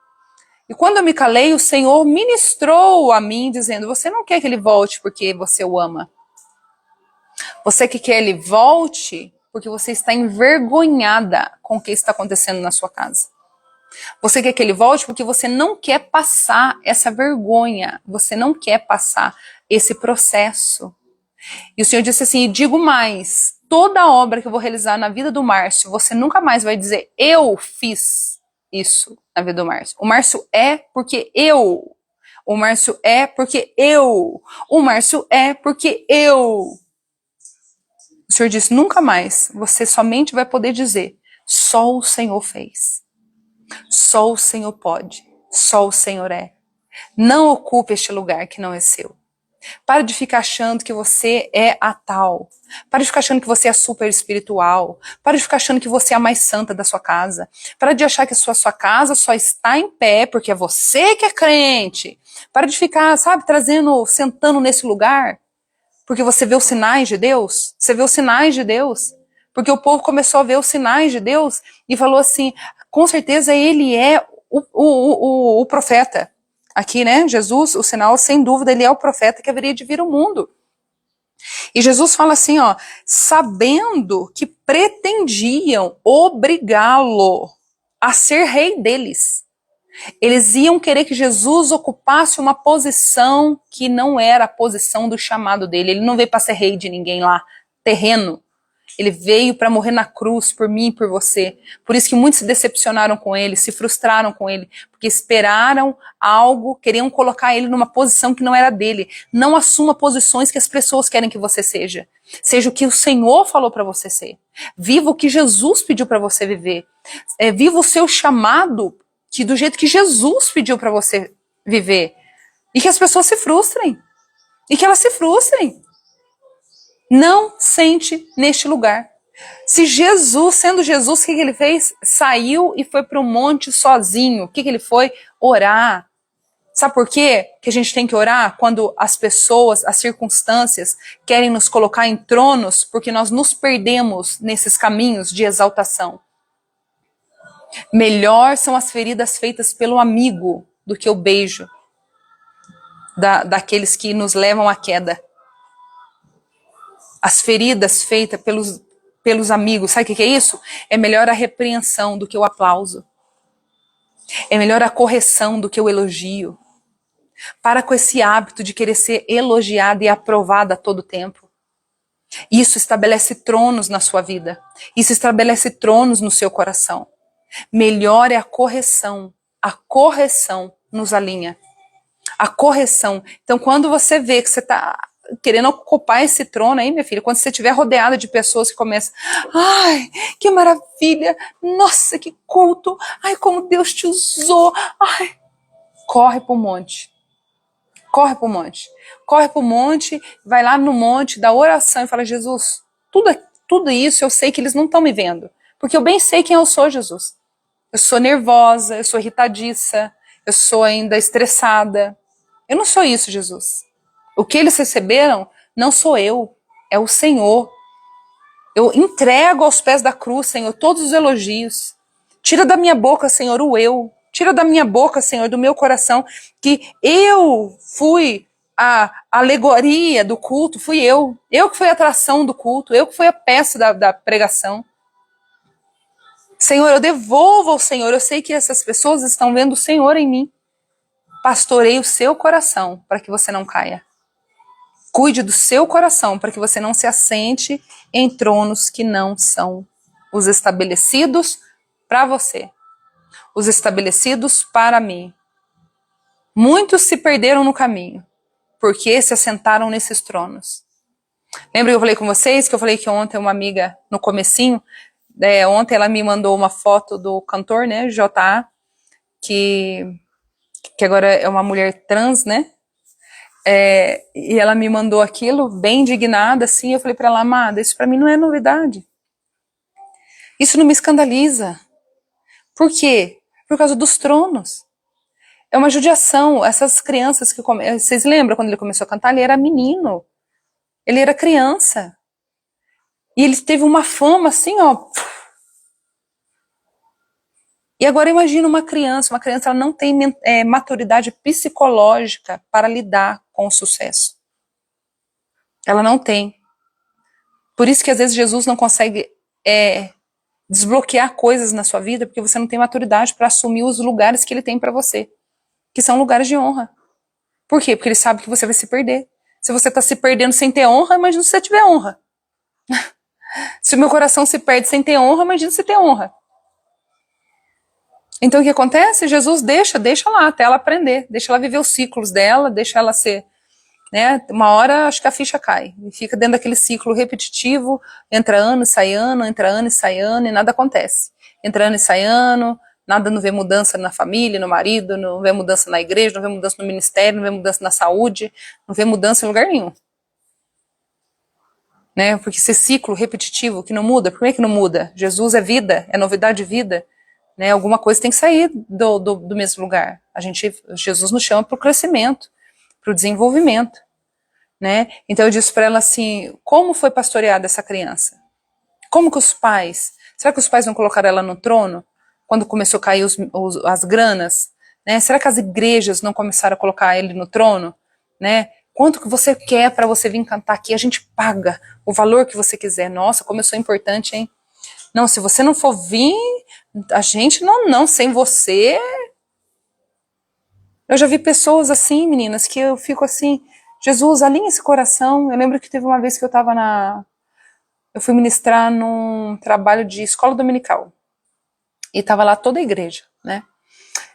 E quando eu me calei, o Senhor ministrou a mim, dizendo, você não quer que ele volte porque você o ama. Você que quer ele volte porque você está envergonhada com o que está acontecendo na sua casa. Você quer que ele volte porque você não quer passar essa vergonha, você não quer passar esse processo. E o Senhor disse assim, digo mais, toda obra que eu vou realizar na vida do Márcio, você nunca mais vai dizer, eu fiz isso na vida do Márcio. O Márcio é porque eu. O Márcio é porque eu. O Márcio é porque eu. O Senhor disse, nunca mais, você somente vai poder dizer, só o Senhor fez. Só o Senhor pode, só o Senhor é. Não ocupe este lugar que não é seu. Para de ficar achando que você é a tal. Para de ficar achando que você é super espiritual. Para de ficar achando que você é a mais santa da sua casa. Para de achar que a sua casa só está em pé porque é você que é crente. Para de ficar, sentando nesse lugar porque você vê os sinais de Deus. Você vê os sinais de Deus. Porque o povo começou a ver os sinais de Deus e falou assim, com certeza ele é o profeta. Aqui, né, Jesus, o sinal, sem dúvida, ele é o profeta que haveria de vir ao mundo. E Jesus fala assim, ó, sabendo que pretendiam obrigá-lo a ser rei deles. Eles iam querer que Jesus ocupasse uma posição que não era a posição do chamado dele. Ele não veio para ser rei de ninguém lá, terreno. Ele veio para morrer na cruz por mim e por você. Por isso que muitos se decepcionaram com ele, se frustraram com ele, porque esperaram algo, queriam colocar ele numa posição que não era dele. Não assuma posições que as pessoas querem que você seja. Seja o que o Senhor falou para você ser. Viva o que Jesus pediu para você viver. Viva o seu chamado do jeito que Jesus pediu para você viver. E que as pessoas se frustrem. E que elas se frustrem. Não sente neste lugar. Se Jesus, sendo Jesus, o que ele fez? Saiu e foi para o monte sozinho. O que ele foi? Orar. Sabe por quê que a gente tem que orar? Quando as pessoas, as circunstâncias querem nos colocar em tronos, porque nós nos perdemos nesses caminhos de exaltação. Melhor são as feridas feitas pelo amigo do que o beijo daqueles que nos levam à queda. As feridas feitas pelos amigos, sabe o que é isso? É melhor a repreensão do que o aplauso. É melhor a correção do que o elogio. Para com esse hábito de querer ser elogiada e aprovada a todo tempo. Isso estabelece tronos na sua vida. Isso estabelece tronos no seu coração. Melhor é a correção. A correção nos alinha. A correção. Então, quando você vê que você está querendo ocupar esse trono aí, minha filha, quando você estiver rodeada de pessoas que começam, ai, que maravilha, nossa, que culto, ai, como Deus te usou, ai, corre para o monte. Corre pro monte. Corre pro monte, vai lá no monte, dá oração e fala, Jesus, tudo isso eu sei que eles não estão me vendo. Porque eu bem sei quem eu sou, Jesus. Eu sou nervosa, eu sou irritadiça, eu sou ainda estressada. Eu não sou isso, Jesus. O que eles receberam não sou eu, é o Senhor. Eu entrego aos pés da cruz, Senhor, todos os elogios. Tira da minha boca, Senhor, o eu. Tira da minha boca, Senhor, do meu coração, que eu fui a alegoria do culto, fui eu. Eu que fui a atração do culto, eu que fui a peça da pregação. Senhor, eu devolvo ao Senhor, eu sei que essas pessoas estão vendo o Senhor em mim. Pastoreie o seu coração para que você não caia. Cuide do seu coração para que você não se assente em tronos que não são os estabelecidos para você. Os estabelecidos para mim. Muitos se perderam no caminho, porque se assentaram nesses tronos. Lembra que eu falei com vocês, que eu falei que ontem uma amiga, no comecinho, ontem ela me mandou uma foto do cantor, né, J.A., que agora é uma mulher trans, né, e ela me mandou aquilo, bem indignada, assim, eu falei para ela, amada, isso para mim não é novidade. Isso não me escandaliza. Por quê? Por causa dos tronos. É uma judiação. Essas crianças que... Vocês lembram quando ele começou a cantar? Ele era menino. Ele era criança. E ele teve uma fama assim, ó. E agora imagina uma criança ela não tem maturidade psicológica para lidar com o sucesso. Ela não tem. Por isso que às vezes Jesus não consegue desbloquear coisas na sua vida, porque você não tem maturidade para assumir os lugares que ele tem para você, que são lugares de honra. Por quê? Porque ele sabe que você vai se perder. Se você está se perdendo sem ter honra, imagina se você tiver honra. Se o meu coração se perde sem ter honra, imagina se ter honra. Então o que acontece? Jesus deixa lá, até ela aprender, deixa ela viver os ciclos dela, deixa ela ser, né? Uma hora acho que a ficha cai, e fica dentro daquele ciclo repetitivo, entra ano e sai ano, entra ano e sai ano, e nada acontece. Entra ano e sai ano, nada, não vê mudança na família, no marido, não vê mudança na igreja, não vê mudança no ministério, não vê mudança na saúde, não vê mudança em lugar nenhum. Né? Porque esse ciclo repetitivo que não muda, por que não muda? Jesus é vida, é novidade de vida. Né? Alguma coisa tem que sair do mesmo lugar. Jesus nos chama para o crescimento, para o desenvolvimento. Né? Então eu disse para ela assim, como foi pastoreada essa criança? Como que os pais, será que os pais não colocaram ela no trono? Quando começou a cair as granas? Né? Será que as igrejas não começaram a colocar ele no trono? Né? Quanto que você quer para você vir cantar aqui? A gente paga o valor que você quiser. Nossa, como eu sou importante, hein? Não, se você não for vir, a gente não, sem você. Eu já vi pessoas assim, meninas, que eu fico assim, Jesus, alinha esse coração. Eu lembro que teve uma vez que eu fui ministrar num trabalho de escola dominical. E tava lá toda a igreja, né?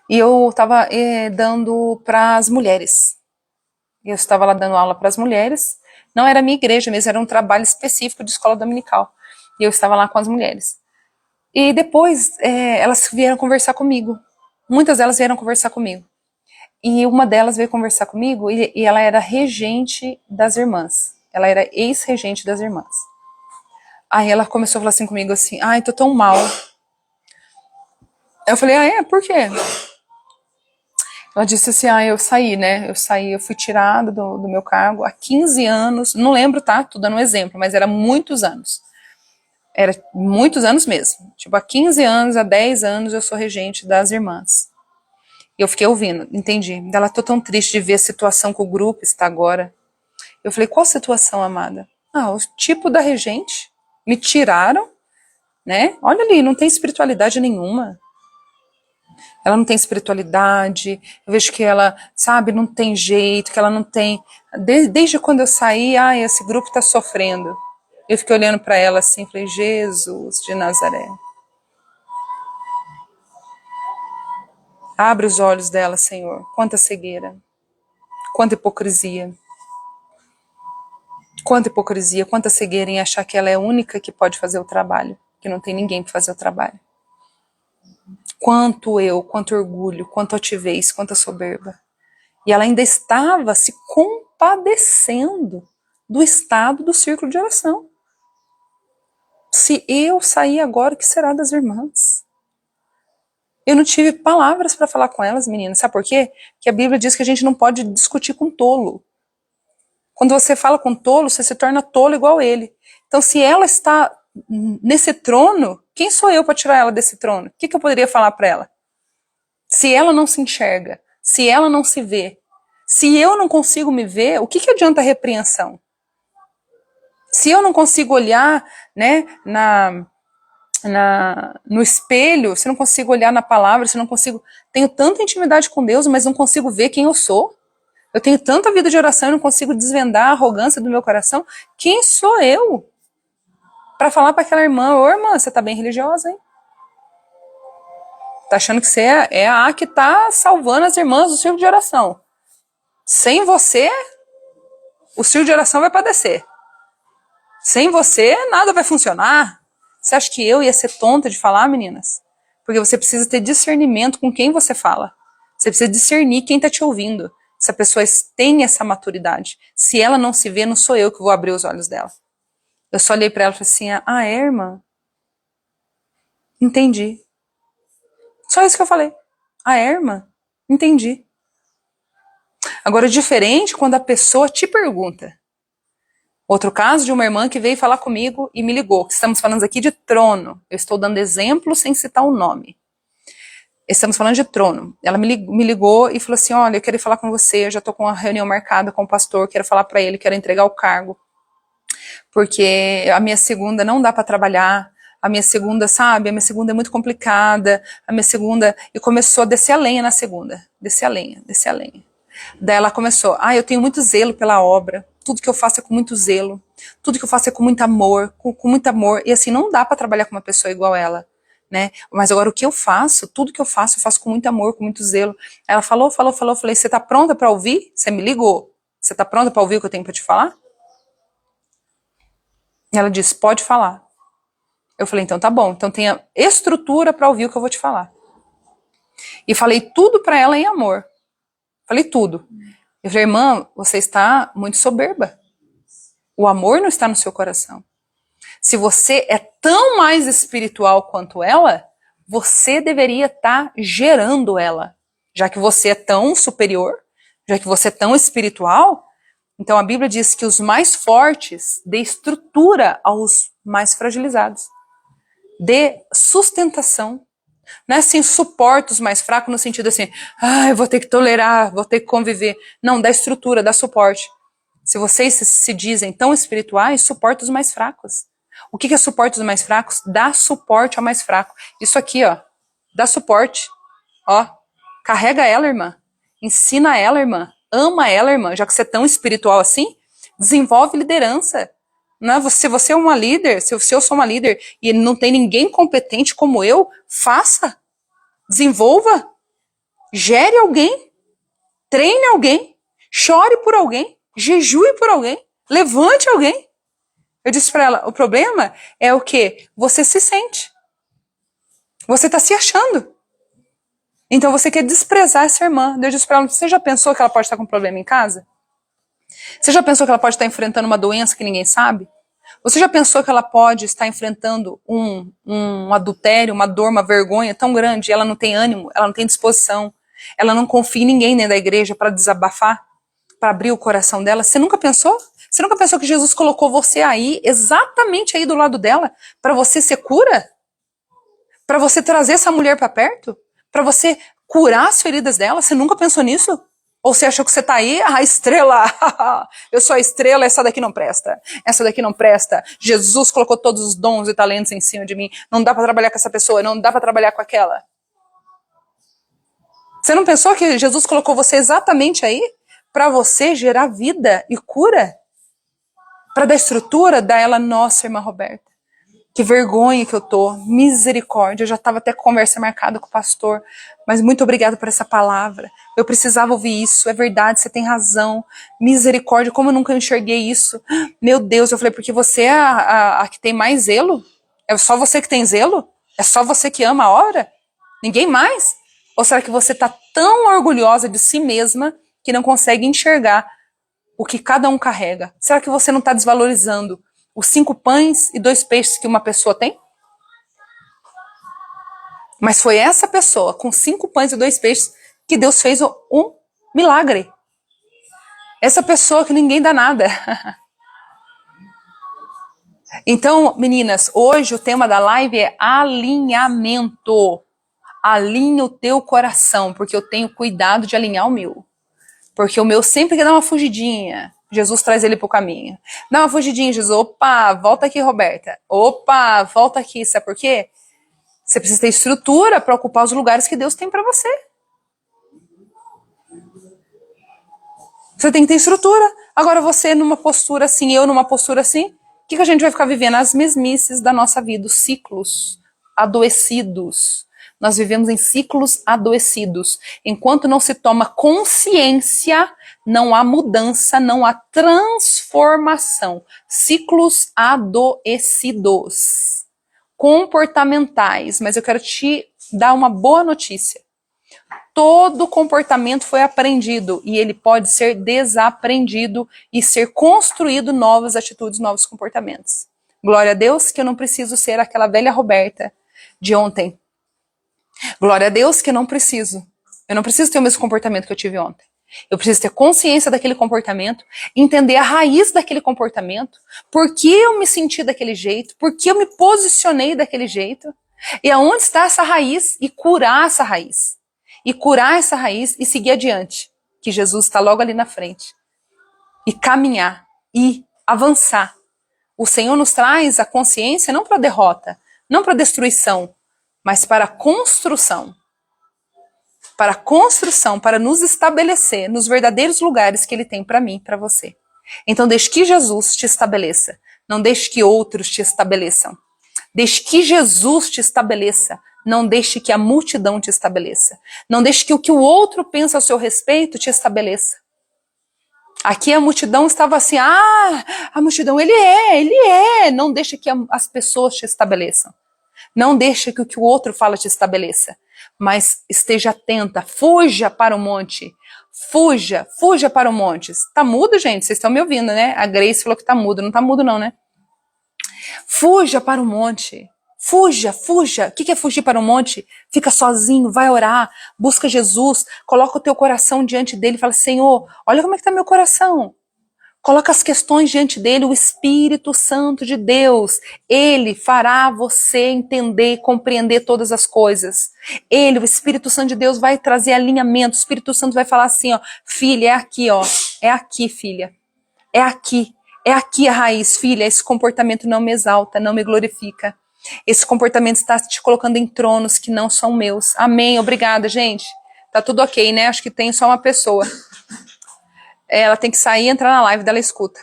E eu tava dando para as mulheres. Eu estava lá dando aula para as mulheres. Não era minha igreja mesmo, era um trabalho específico de escola dominical. E eu estava lá com as mulheres. E depois elas vieram conversar comigo. Muitas delas vieram conversar comigo. E uma delas veio conversar comigo e ela era regente das irmãs. Ela era ex-regente das irmãs. Aí ela começou a falar assim comigo assim, ai, tô tão mal. Eu falei, por quê? Ela disse assim, eu saí, né? Eu fui tirada do meu cargo há 15 anos, não lembro, tá? Tô dando um exemplo, mas era muitos anos. Era muitos anos mesmo. Tipo, há 15 anos, há 10 anos eu sou regente das irmãs. E eu fiquei ouvindo, entendi. Ela, tô tão triste de ver a situação que o grupo está agora. Eu falei, qual situação, amada? O tipo da regente. Me tiraram, né? Olha ali, não tem espiritualidade nenhuma. Ela não tem espiritualidade, eu vejo que ela, sabe, não tem jeito, que ela não tem... Desde quando eu saí, esse grupo está sofrendo. Eu fiquei olhando para ela assim, falei, Jesus de Nazaré. Abre os olhos dela, Senhor. Quanta cegueira, quanta hipocrisia. Quanta hipocrisia, quanta cegueira em achar que ela é a única que pode fazer o trabalho, que não tem ninguém para fazer o trabalho. Quanto orgulho, quanto altivez, quanta soberba. E ela ainda estava se compadecendo do estado do círculo de oração. Se eu sair agora, o que será das irmãs? Eu não tive palavras para falar com elas, meninas. Sabe por quê? Porque a Bíblia diz que a gente não pode discutir com tolo. Quando você fala com tolo, você se torna tolo igual ele. Então, se ela está nesse trono, quem sou eu para tirar ela desse trono? O que eu poderia falar para ela? Se ela não se enxerga, se ela não se vê, se eu não consigo me ver, o que adianta a repreensão? Se eu não consigo olhar, né, no espelho, se eu não consigo olhar na palavra, se eu não consigo... Tenho tanta intimidade com Deus, mas não consigo ver quem eu sou. Eu tenho tanta vida de oração e não consigo desvendar a arrogância do meu coração. Quem sou eu para falar para aquela irmã: ô irmã, você tá bem religiosa, hein? Tá achando que você é a que tá salvando as irmãs do círculo de oração. Sem você, o círculo de oração vai padecer. Sem você, nada vai funcionar. Você acha que eu ia ser tonta de falar, meninas? Porque você precisa ter discernimento com quem você fala. Você precisa discernir quem tá te ouvindo. Se a pessoa tem essa maturidade. Se ela não se vê, não sou eu que vou abrir os olhos dela. Eu só olhei para ela e falei assim: ah, é, irmã? Entendi. Só isso que eu falei. Ah, é, irmã? Entendi. Agora, é diferente quando a pessoa te pergunta. Outro caso de uma irmã que veio falar comigo e me ligou. Estamos falando aqui de trono. Eu estou dando exemplo sem citar o nome. Estamos falando de trono. Ela me ligou e falou assim: olha, eu quero falar com você, eu já estou com uma reunião marcada com o pastor, quero falar para ele, quero entregar o cargo. Porque a minha segunda não dá para trabalhar, a minha segunda, sabe, a minha segunda é muito complicada, a minha segunda... E começou a descer a lenha na segunda. Descer a lenha, descer a lenha. Daí ela começou: eu tenho muito zelo pela obra, tudo que eu faço é com muito zelo, tudo que eu faço é com muito amor, com muito amor, e assim, não dá para trabalhar com uma pessoa igual ela, né? Mas agora o que eu faço, tudo que eu faço com muito amor, com muito zelo. Ela falou, eu falei: você tá pronta para ouvir? Você me ligou, você tá pronta para ouvir o que eu tenho para te falar? E ela disse: pode falar. Eu falei: então tá bom, então tenha estrutura para ouvir o que eu vou te falar. E falei tudo para ela em amor. Falei tudo. Eu falei: irmã, você está muito soberba. O amor não está no seu coração. Se você é tão mais espiritual quanto ela, você deveria estar gerando ela. Já que você é tão superior, já que você é tão espiritual, então a Bíblia diz que os mais fortes dê estrutura aos mais fragilizados. Dê sustentação. Não é assim, suporta os mais fracos no sentido assim: eu vou ter que tolerar, vou ter que conviver. Não, dá estrutura, dá suporte. Se vocês se dizem tão espirituais, suporta os mais fracos. O que é suporte os mais fracos? Dá suporte ao mais fraco. Isso aqui, ó, dá suporte. Ó, carrega ela, irmã. Ensina ela, irmã. Ama ela, irmã. Já que você é tão espiritual assim, desenvolve liderança. Não é? Se você é uma líder, se eu sou uma líder e não tem ninguém competente como eu, faça. Desenvolva. Gere alguém. Treine alguém. Chore por alguém. Jejue por alguém. Levante alguém. Eu disse para ela: o problema é o quê? Você se sente. Você está se achando. Então você quer desprezar essa irmã. Eu disse para ela: você já pensou que ela pode estar com um problema em casa? Você já pensou que ela pode estar enfrentando uma doença que ninguém sabe? Você já pensou que ela pode estar enfrentando um adultério, uma dor, uma vergonha tão grande? Ela não tem ânimo, ela não tem disposição, ela não confia em ninguém dentro da igreja para desabafar, para abrir o coração dela. Você nunca pensou? Você nunca pensou que Jesus colocou você aí, exatamente aí do lado dela, para você ser cura? Para você trazer essa mulher para perto? Para você curar as feridas dela? Você nunca pensou nisso? Ou você achou que você tá aí, a estrela, eu sou a estrela, essa daqui não presta, essa daqui não presta, Jesus colocou todos os dons e talentos em cima de mim, não dá para trabalhar com essa pessoa, não dá para trabalhar com aquela. Você não pensou que Jesus colocou você exatamente aí para você gerar vida e cura? Para dar estrutura, dar ela: nossa, irmã Roberta, que vergonha que eu tô, misericórdia, eu já estava até com conversa marcada com o pastor, mas muito obrigada por essa palavra, eu precisava ouvir isso, é verdade, você tem razão, misericórdia, como eu nunca enxerguei isso, meu Deus, eu falei: porque você é a que tem mais zelo? É só você que tem zelo? É só você que ama a obra? Ninguém mais? Ou será que você está tão orgulhosa de si mesma que não consegue enxergar o que cada um carrega? Será que você não está desvalorizando os 5 pães e 2 peixes que uma pessoa tem? Mas foi essa pessoa, com 5 pães e 2 peixes, que Deus fez um milagre. Essa pessoa que ninguém dá nada. Então, meninas, hoje o tema da live é alinhamento. Alinha o teu coração, porque eu tenho cuidado de alinhar o meu. Porque o meu sempre quer dar uma fugidinha. Jesus traz ele pro caminho. Dá uma fugidinha, Jesus. Opa, volta aqui, Roberta. Opa, volta aqui. Sabe por quê? Você precisa ter estrutura para ocupar os lugares que Deus tem para você. Você tem que ter estrutura. Agora você numa postura assim, eu numa postura assim, o que a gente vai ficar vivendo? As mesmices da nossa vida, os ciclos adoecidos. Nós vivemos em ciclos adoecidos. Enquanto não se toma consciência, não há mudança, não há transformação. Ciclos adoecidos. Comportamentais. Mas eu quero te dar uma boa notícia. Todo comportamento foi aprendido e ele pode ser desaprendido e ser construído novas atitudes, novos comportamentos. Glória a Deus que eu não preciso ser aquela velha Roberta de ontem. Glória a Deus que eu não preciso. Eu não preciso ter o mesmo comportamento que eu tive ontem. Eu preciso ter consciência daquele comportamento, entender a raiz daquele comportamento, por que eu me senti daquele jeito, por que eu me posicionei daquele jeito, e aonde está essa raiz e curar essa raiz. E curar essa raiz e seguir adiante, que Jesus está logo ali na frente. E caminhar, e avançar. O Senhor nos traz a consciência não para derrota, não para destruição, mas para a construção. Para a construção, para nos estabelecer nos verdadeiros lugares que Ele tem para mim e para você. Então deixe que Jesus te estabeleça, não deixe que outros te estabeleçam. Deixe que Jesus te estabeleça, não deixe que a multidão te estabeleça. Não deixe que o outro pensa a seu respeito te estabeleça. Aqui a multidão estava assim, a multidão, ele é. Não deixe que as pessoas te estabeleçam. Não deixe que o que o outro fala te estabeleça. Mas esteja atenta, fuja para o monte. Fuja para o monte. Tá mudo, gente? Vocês estão me ouvindo, né? A Grace falou que tá mudo. Não tá mudo não, né? Fuja para o monte. Fuja. O que é fugir para o monte? Fica sozinho, vai orar, busca Jesus, coloca o teu coração diante dele e fala, Senhor, olha como é que está meu coração. Coloca as questões diante dele, o Espírito Santo de Deus. Ele fará você entender e compreender todas as coisas. Ele, o Espírito Santo de Deus, vai trazer alinhamento. O Espírito Santo vai falar assim, ó, filha, é aqui, ó. É aqui, filha. É aqui. É aqui a raiz, filha. Esse comportamento não me exalta, não me glorifica. Esse comportamento está te colocando em tronos que não são meus. Amém. Obrigada, gente. Tá tudo ok, né? Acho que tem só uma pessoa. Ela tem que sair e entrar na live dela, escuta.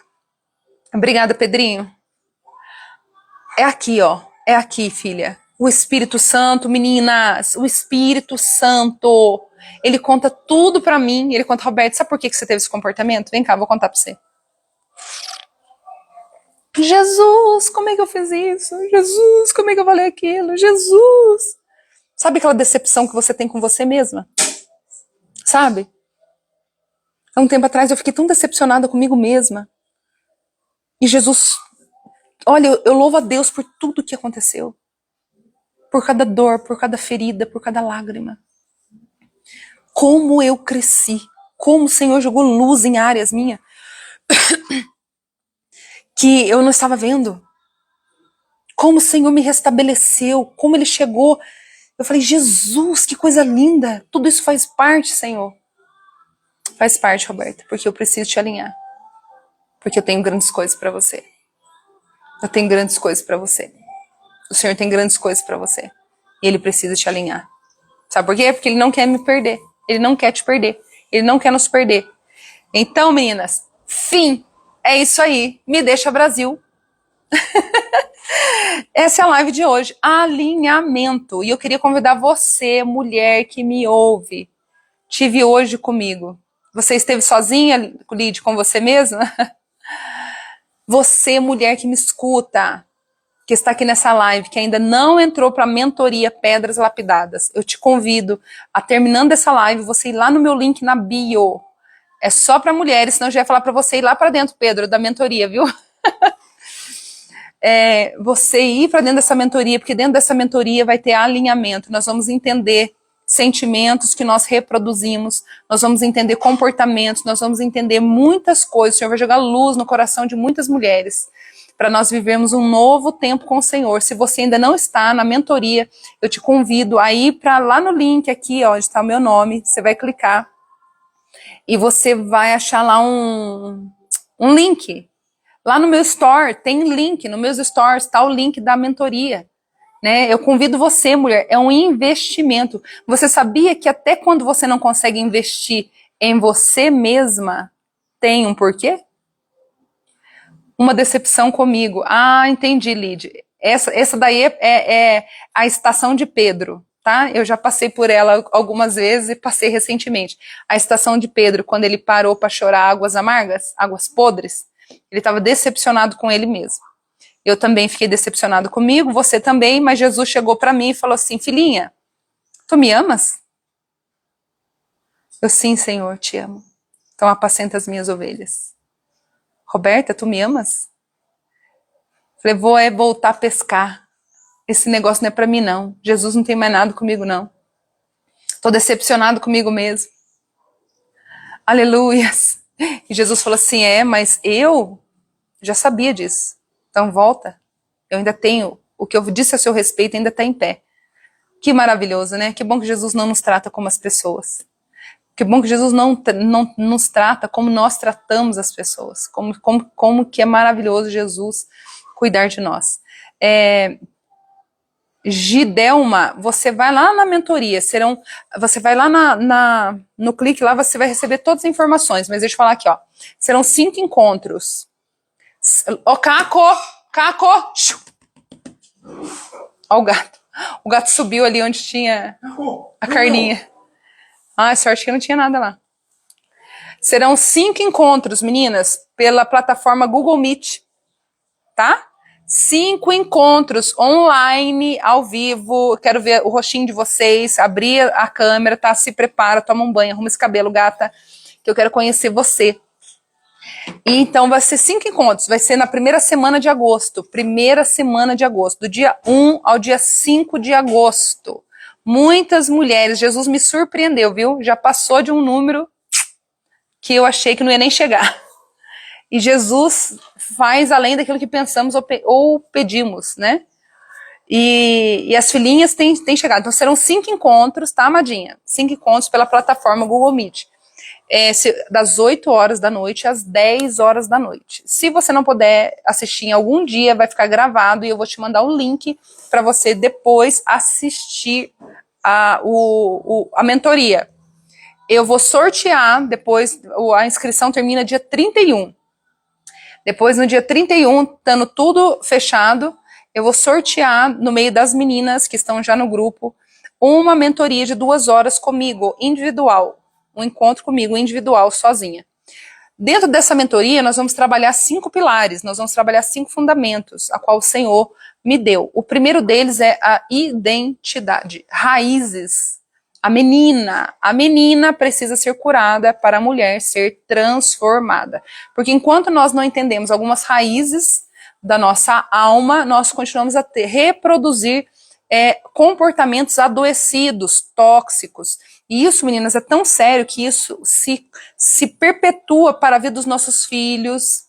Obrigada, Pedrinho. É aqui, ó. É aqui, filha. O Espírito Santo, meninas. O Espírito Santo. Ele conta tudo pra mim. Ele conta, Roberto, sabe por que você teve esse comportamento? Vem cá, vou contar pra você. Jesus, como é que eu fiz isso? Jesus, como é que eu falei aquilo? Jesus. Sabe aquela decepção que você tem com você mesma? Sabe? Há um tempo atrás eu fiquei tão decepcionada comigo mesma. E Jesus, olha, eu louvo a Deus por tudo que aconteceu. Por cada dor, por cada ferida, por cada lágrima. Como eu cresci. Como o Senhor jogou luz em áreas minhas que eu não estava vendo. Como o Senhor me restabeleceu. Como Ele chegou. Eu falei, Jesus, que coisa linda. Tudo isso faz parte, Senhor. Faz parte, Roberta, porque eu preciso te alinhar. Porque eu tenho grandes coisas para você. Eu tenho grandes coisas para você. O Senhor tem grandes coisas para você. E Ele precisa te alinhar. Sabe por quê? Porque Ele não quer me perder. Ele não quer te perder. Ele não quer nos perder. Então, meninas, fim. É isso aí. Me deixa, Brasil. Essa é a live de hoje. Alinhamento. E eu queria convidar você, mulher que me ouve. Tive hoje comigo. Você esteve sozinha, Lid, com você mesma? Você, mulher que me escuta, que está aqui nessa live, que ainda não entrou para a mentoria Pedras Lapidadas, eu te convido a, terminando essa live, você ir lá no meu link na bio. É só para mulheres, senão eu já ia falar para você ir lá para dentro, Pedro, da mentoria, viu? Você ir para dentro dessa mentoria, porque dentro dessa mentoria vai ter alinhamento, nós vamos entender sentimentos que nós reproduzimos, nós vamos entender comportamentos, nós vamos entender muitas coisas. O Senhor vai jogar luz no coração de muitas mulheres, para nós vivermos um novo tempo com o Senhor. Se você ainda não está na mentoria, eu te convido a ir para lá no link aqui, ó, onde está o meu nome, você vai clicar, e você vai achar lá um link. Lá no meu store, tem link, nos meus stores está o link da mentoria. Né? Eu convido você, mulher, é um investimento. Você sabia que até quando você não consegue investir em você mesma, tem um porquê? Uma decepção comigo. Ah, entendi, Lid. Essa daí é a estação de Pedro, tá? Eu já passei por ela algumas vezes e passei recentemente. A estação de Pedro, quando ele parou para chorar águas amargas, águas podres, ele estava decepcionado com ele mesmo. Eu também fiquei decepcionado comigo, você também, mas Jesus chegou para mim e falou assim, filhinha, tu me amas? Eu, sim, Senhor, te amo. Então apacenta as minhas ovelhas. Roberta, tu me amas? Falei, vou voltar a pescar. Esse negócio não é para mim, não. Jesus não tem mais nada comigo, não. Tô decepcionado comigo mesmo. Aleluias. E Jesus falou assim, mas eu já sabia disso. Então volta. Eu ainda tenho, o que eu disse a seu respeito ainda está em pé. Que maravilhoso, né? Que bom que Jesus não nos trata como as pessoas. Que bom que Jesus não nos trata como nós tratamos as pessoas. Como que é maravilhoso Jesus cuidar de nós. Gidelma, você vai lá na mentoria, você vai lá no clique lá, você vai receber todas as informações, mas deixa eu falar aqui, ó. Serão 5 encontros. Ó, Caco! Ó o gato. O gato subiu ali onde tinha a carninha. Ah, sorte que não tinha nada lá. Serão 5 encontros, meninas, pela plataforma Google Meet, tá? 5 encontros online, ao vivo. Quero ver o rostinho de vocês. Abrir a câmera, tá? Se prepara, toma um banho, arruma esse cabelo, gata, que eu quero conhecer você. E então vai ser 5 encontros, vai ser na primeira semana de agosto, do dia 1 ao dia 5 de agosto. Muitas mulheres, Jesus me surpreendeu, viu? Já passou de um número que eu achei que não ia nem chegar. E Jesus faz além daquilo que pensamos ou pedimos, né? E as filhinhas têm chegado. Então serão 5 encontros, tá, amadinha? 5 encontros pela plataforma Google Meet. Das 8 horas da noite às 10 horas da noite. Se você não puder assistir em algum dia, vai ficar gravado e eu vou te mandar o link para você depois assistir a mentoria. Eu vou sortear, depois a inscrição termina dia 31. Depois, no dia 31, estando tudo fechado, eu vou sortear no meio das meninas que estão já no grupo uma mentoria de 2 horas comigo, individual. Um encontro comigo individual, sozinha. Dentro dessa mentoria, nós vamos trabalhar 5 pilares, nós vamos trabalhar 5 fundamentos, a qual o Senhor me deu. O primeiro deles é a identidade, raízes. A menina precisa ser curada para a mulher ser transformada. Porque enquanto nós não entendemos algumas raízes da nossa alma, nós continuamos a reproduzir comportamentos adoecidos, tóxicos. E isso, meninas, é tão sério que isso se perpetua para a vida dos nossos filhos.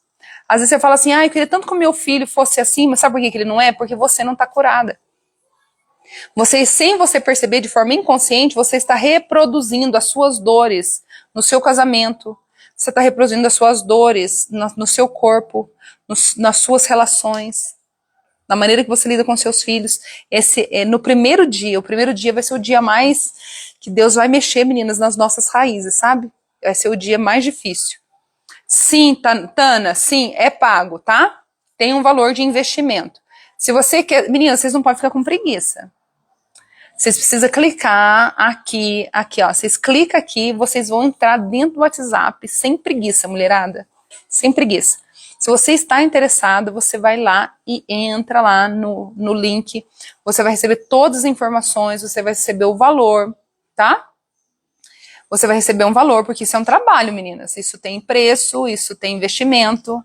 Às vezes você fala assim, eu queria tanto que o meu filho fosse assim, mas sabe por que ele não é? Porque você não está curada. Sem você perceber de forma inconsciente, você está reproduzindo as suas dores no seu casamento, você está reproduzindo as suas dores no seu corpo, nas suas relações, na maneira que você lida com seus filhos. O primeiro dia vai ser o dia mais que Deus vai mexer, meninas, nas nossas raízes, sabe? Vai ser o dia mais difícil. Sim, Tana, sim, é pago, tá? Tem um valor de investimento. Se você quer... Meninas, vocês não podem ficar com preguiça. Vocês precisam clicar aqui, ó. Vocês clicam aqui, vocês vão entrar dentro do WhatsApp sem preguiça, mulherada. Sem preguiça. Se você está interessado, você vai lá e entra lá no link. Você vai receber todas as informações, você vai receber o valor, tá? você vai receber um valor, porque isso é um trabalho, meninas. Isso tem preço, isso tem investimento,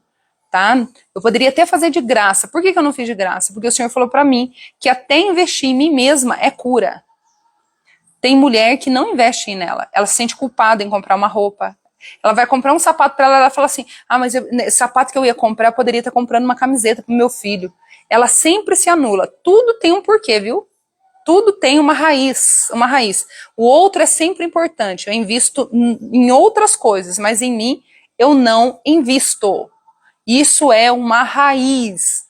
tá? Eu poderia até fazer de graça. Por que eu não fiz de graça? Porque o Senhor falou pra mim que até investir em mim mesma é cura. Tem mulher que não investe nela. Ela se sente culpada em comprar uma roupa. Ela vai comprar um sapato pra ela, ela fala assim, mas esse sapato que eu ia comprar, eu poderia estar comprando uma camiseta pro meu filho. Ela sempre se anula. Tudo tem um porquê, viu? Tudo tem uma raiz, uma raiz. O outro é sempre importante. Eu invisto em outras coisas, mas em mim eu não invisto. Isso é uma raiz,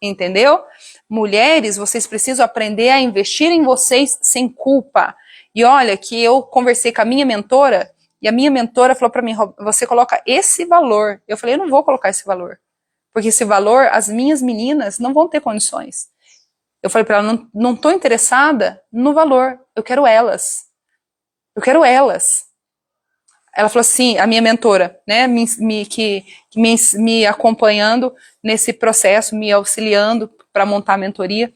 entendeu? Mulheres, vocês precisam aprender a investir em vocês sem culpa. E olha que eu conversei com a minha mentora, e a minha mentora falou para mim, você coloca esse valor. Eu falei, eu não vou colocar esse valor. Porque esse valor, as minhas meninas não vão ter condições. Eu falei para ela, não tô interessada no valor, eu quero elas. Eu quero elas. Ela falou assim, a minha mentora, né, me acompanhando nesse processo, me auxiliando para montar a mentoria.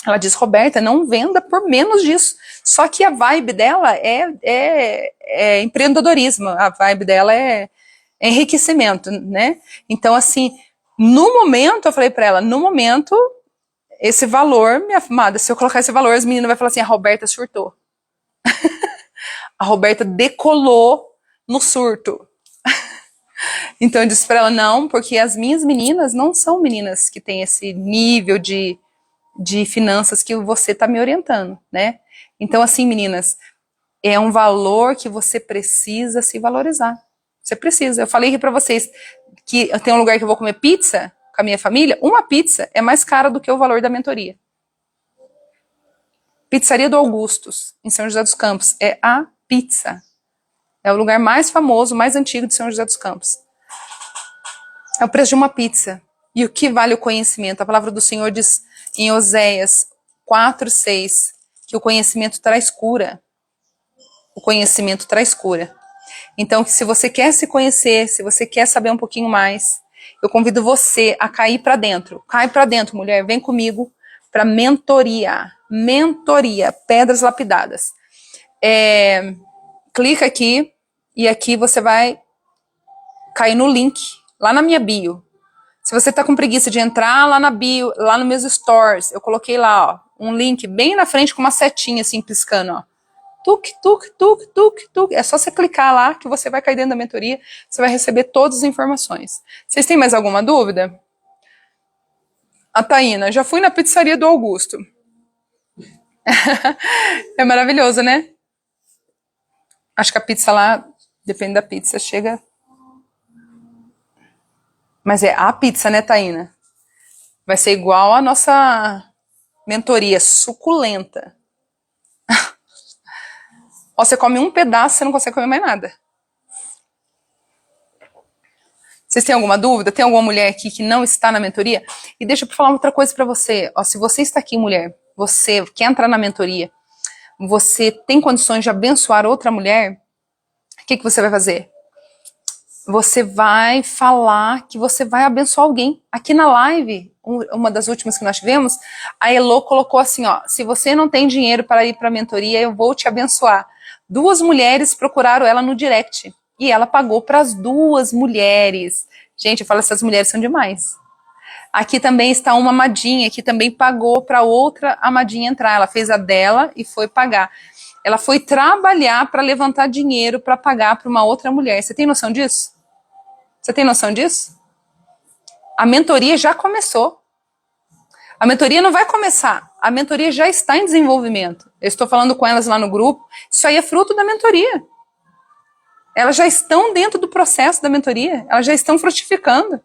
Ela disse, Roberta, não venda por menos disso. Só que a vibe dela é empreendedorismo, a vibe dela é enriquecimento, né? Então, assim, no momento, eu falei para ela, no momento, esse valor, minha amada, se eu colocar esse valor, as meninas vão falar assim, a Roberta surtou. A Roberta decolou no surto. Então eu disse para ela, não, porque as minhas meninas não são meninas que têm esse nível de finanças que você está me orientando, né? Então assim, meninas, é um valor que você precisa se valorizar. Você precisa. Eu falei aqui para vocês que tem um lugar que eu vou comer pizza com a minha família, uma pizza é mais cara do que o valor da mentoria. Pizzaria do Augustus, em São José dos Campos, é a pizza. É o lugar mais famoso, mais antigo de São José dos Campos. É o preço de uma pizza. E o que vale o conhecimento? A palavra do Senhor diz em Oséias 4:6 que o conhecimento traz cura. O conhecimento traz cura. Então, se você quer se conhecer, se você quer saber um pouquinho mais, eu convido você a cair para dentro. Cai para dentro, mulher. Vem comigo para mentoria. Mentoria, pedras lapidadas. Clica aqui e aqui você vai cair no link, lá na minha bio. Se você tá com preguiça de entrar lá na bio, lá nos meus stories, eu coloquei lá, ó, um link bem na frente com uma setinha assim piscando, ó. Tuc, tuc, tuc, tuc, tuc. É só você clicar lá que você vai cair dentro da mentoria, você vai receber todas as informações. Vocês têm mais alguma dúvida? A Taína, já fui na pizzaria do Augusto. É maravilhoso, né? Acho que a pizza lá, depende da pizza, chega... Mas é a pizza, né, Taína? Vai ser igual a nossa mentoria, suculenta. Ó, você come um pedaço, você não consegue comer mais nada. Vocês têm alguma dúvida? Tem alguma mulher aqui que não está na mentoria? E deixa eu falar outra coisa para você. Ó, se você está aqui, mulher, você quer entrar na mentoria, você tem condições de abençoar outra mulher, o que você vai fazer? Você vai falar que você vai abençoar alguém. Aqui na live, uma das últimas que nós tivemos, a Elo colocou assim, ó, se você não tem dinheiro para ir para a mentoria, eu vou te abençoar. 2 mulheres procuraram ela no direct e ela pagou para as 2 mulheres. Gente, eu falo, essas mulheres são demais. Aqui também está uma amadinha que também pagou para outra amadinha entrar. Ela fez a dela e foi pagar. Ela foi trabalhar para levantar dinheiro para pagar para uma outra mulher. Você tem noção disso? Você tem noção disso? A mentoria já começou. A mentoria não vai começar. A mentoria já está em desenvolvimento. Eu estou falando com elas lá no grupo. Isso aí é fruto da mentoria. Elas já estão dentro do processo da mentoria. Elas já estão frutificando.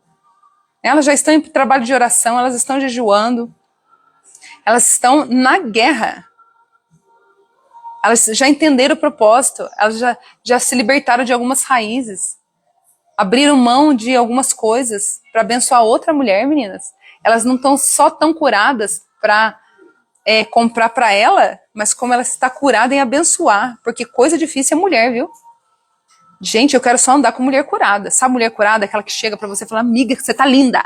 Elas já estão em trabalho de oração. Elas estão jejuando. Elas estão na guerra. Elas já entenderam o propósito. Elas já se libertaram de algumas raízes. Abriram mão de algumas coisas para abençoar outra mulher, meninas. Elas não estão só tão curadas para comprar para ela, mas como ela está curada em abençoar. Porque coisa difícil é mulher, viu? Gente, eu quero só andar com mulher curada. Sabe mulher curada? Aquela que chega para você e fala, amiga, que você tá linda.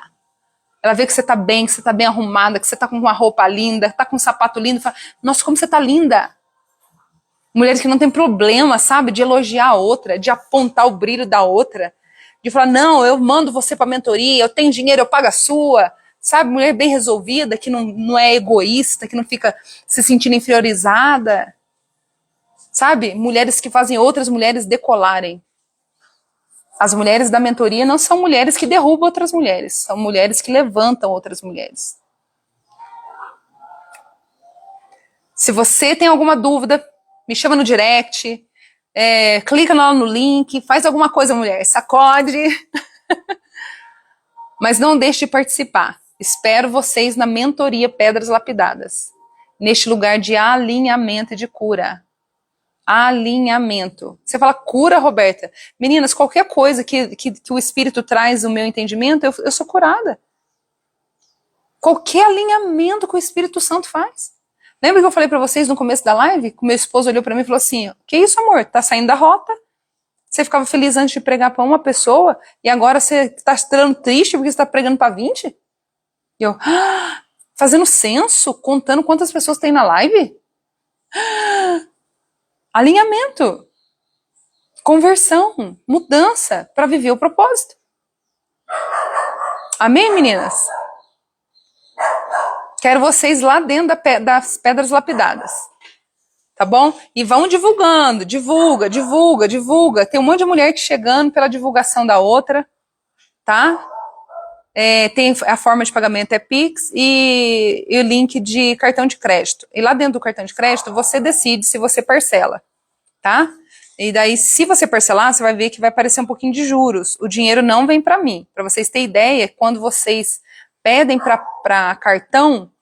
Ela vê que você tá bem, que você tá bem arrumada, que você tá com uma roupa linda, tá com um sapato lindo. Fala, nossa, como você tá linda. Mulheres que não têm problema, sabe, de elogiar a outra, de apontar o brilho da outra, de falar, não, eu mando você pra mentoria, eu tenho dinheiro, eu pago a sua. Sabe, mulher bem resolvida, que não é egoísta, que não fica se sentindo inferiorizada. Sabe, mulheres que fazem outras mulheres decolarem. As mulheres da mentoria não são mulheres que derrubam outras mulheres, são mulheres que levantam outras mulheres. Se você tem alguma dúvida, me chama no direct, clica lá no link, faz alguma coisa, mulher, sacode. Mas não deixe de participar. Espero vocês na mentoria Pedras Lapidadas, neste lugar de alinhamento e de cura. Alinhamento. Você fala cura, Roberta? Meninas, qualquer coisa que o Espírito traz no meu entendimento, eu sou curada. Qualquer alinhamento que o Espírito Santo faz. Lembra que eu falei para vocês no começo da live? Que o meu esposo olhou para mim e falou assim, que isso, amor? Tá saindo da rota? Você ficava feliz antes de pregar para uma pessoa e agora você tá estando triste porque você tá pregando para 20? E eu, fazendo censo, contando quantas pessoas tem na live? Alinhamento, conversão, mudança para viver o propósito. Amém, meninas? Quero vocês lá dentro das Pedras Lapidadas. Tá bom? E vão divulgando, divulga. Tem um monte de mulher que chegando pela divulgação da outra, tá? Tem a forma de pagamento é Pix e o link de cartão de crédito. E lá dentro do cartão de crédito, você decide se você parcela, tá? E daí, se você parcelar, você vai ver que vai aparecer um pouquinho de juros. O dinheiro não vem para mim. Para vocês terem ideia, quando vocês pedem para cartão,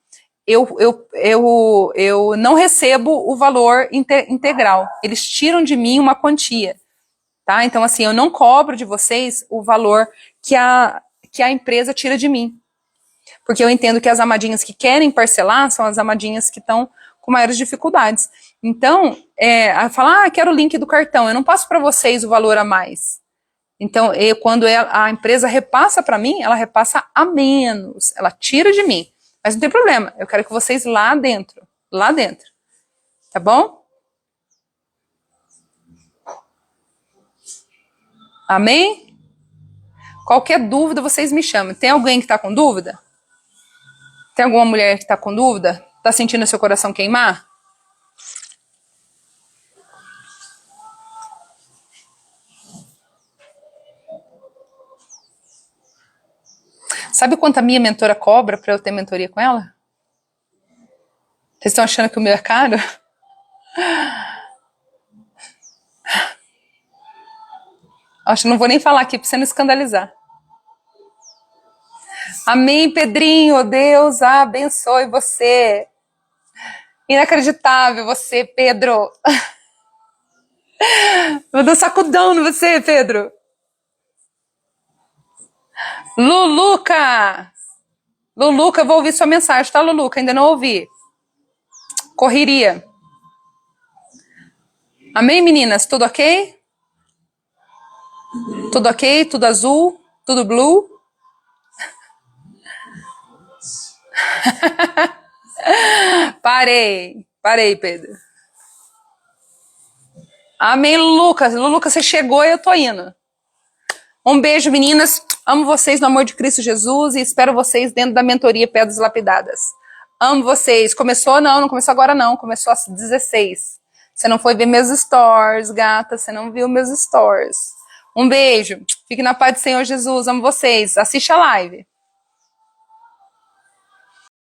eu não recebo o valor integral. Eles tiram de mim uma quantia, tá? Então, assim, eu não cobro de vocês o valor que a empresa tira de mim. Porque eu entendo que as amadinhas que querem parcelar são as amadinhas que estão com maiores dificuldades. Então, falar, quero o link do cartão, eu não passo para vocês o valor a mais. Então, quando a empresa repassa para mim, ela repassa a menos, ela tira de mim. Mas não tem problema, eu quero que vocês lá dentro, tá bom? Amém? Qualquer dúvida, vocês me chamam. Tem alguém que está com dúvida? Tem alguma mulher que está com dúvida? Está sentindo seu coração queimar? Sabe quanto a minha mentora cobra para eu ter mentoria com ela? Vocês estão achando que o meu é caro? Acho que não vou nem falar aqui para você não escandalizar. Amém, Pedrinho. Deus abençoe você. Inacreditável você, Pedro. Vou dar um sacudão no você, Pedro. Luluca, vou ouvir sua mensagem, tá, Luluca? Ainda não ouvi. Correria. Amém, meninas? Tudo ok? Tudo ok? Tudo azul? Tudo blue? Parei, Pedro. Amém, Luluca. Luluca, você chegou e eu tô indo. Um beijo, meninas. Amo vocês no amor de Cristo Jesus e espero vocês dentro da mentoria Pedras Lapidadas. Amo vocês. Começou? Não começou agora não. Começou às 16. Você não foi ver meus stories, gata. Você não viu meus stories. Um beijo. Fique na paz do Senhor Jesus. Amo vocês. Assiste a live.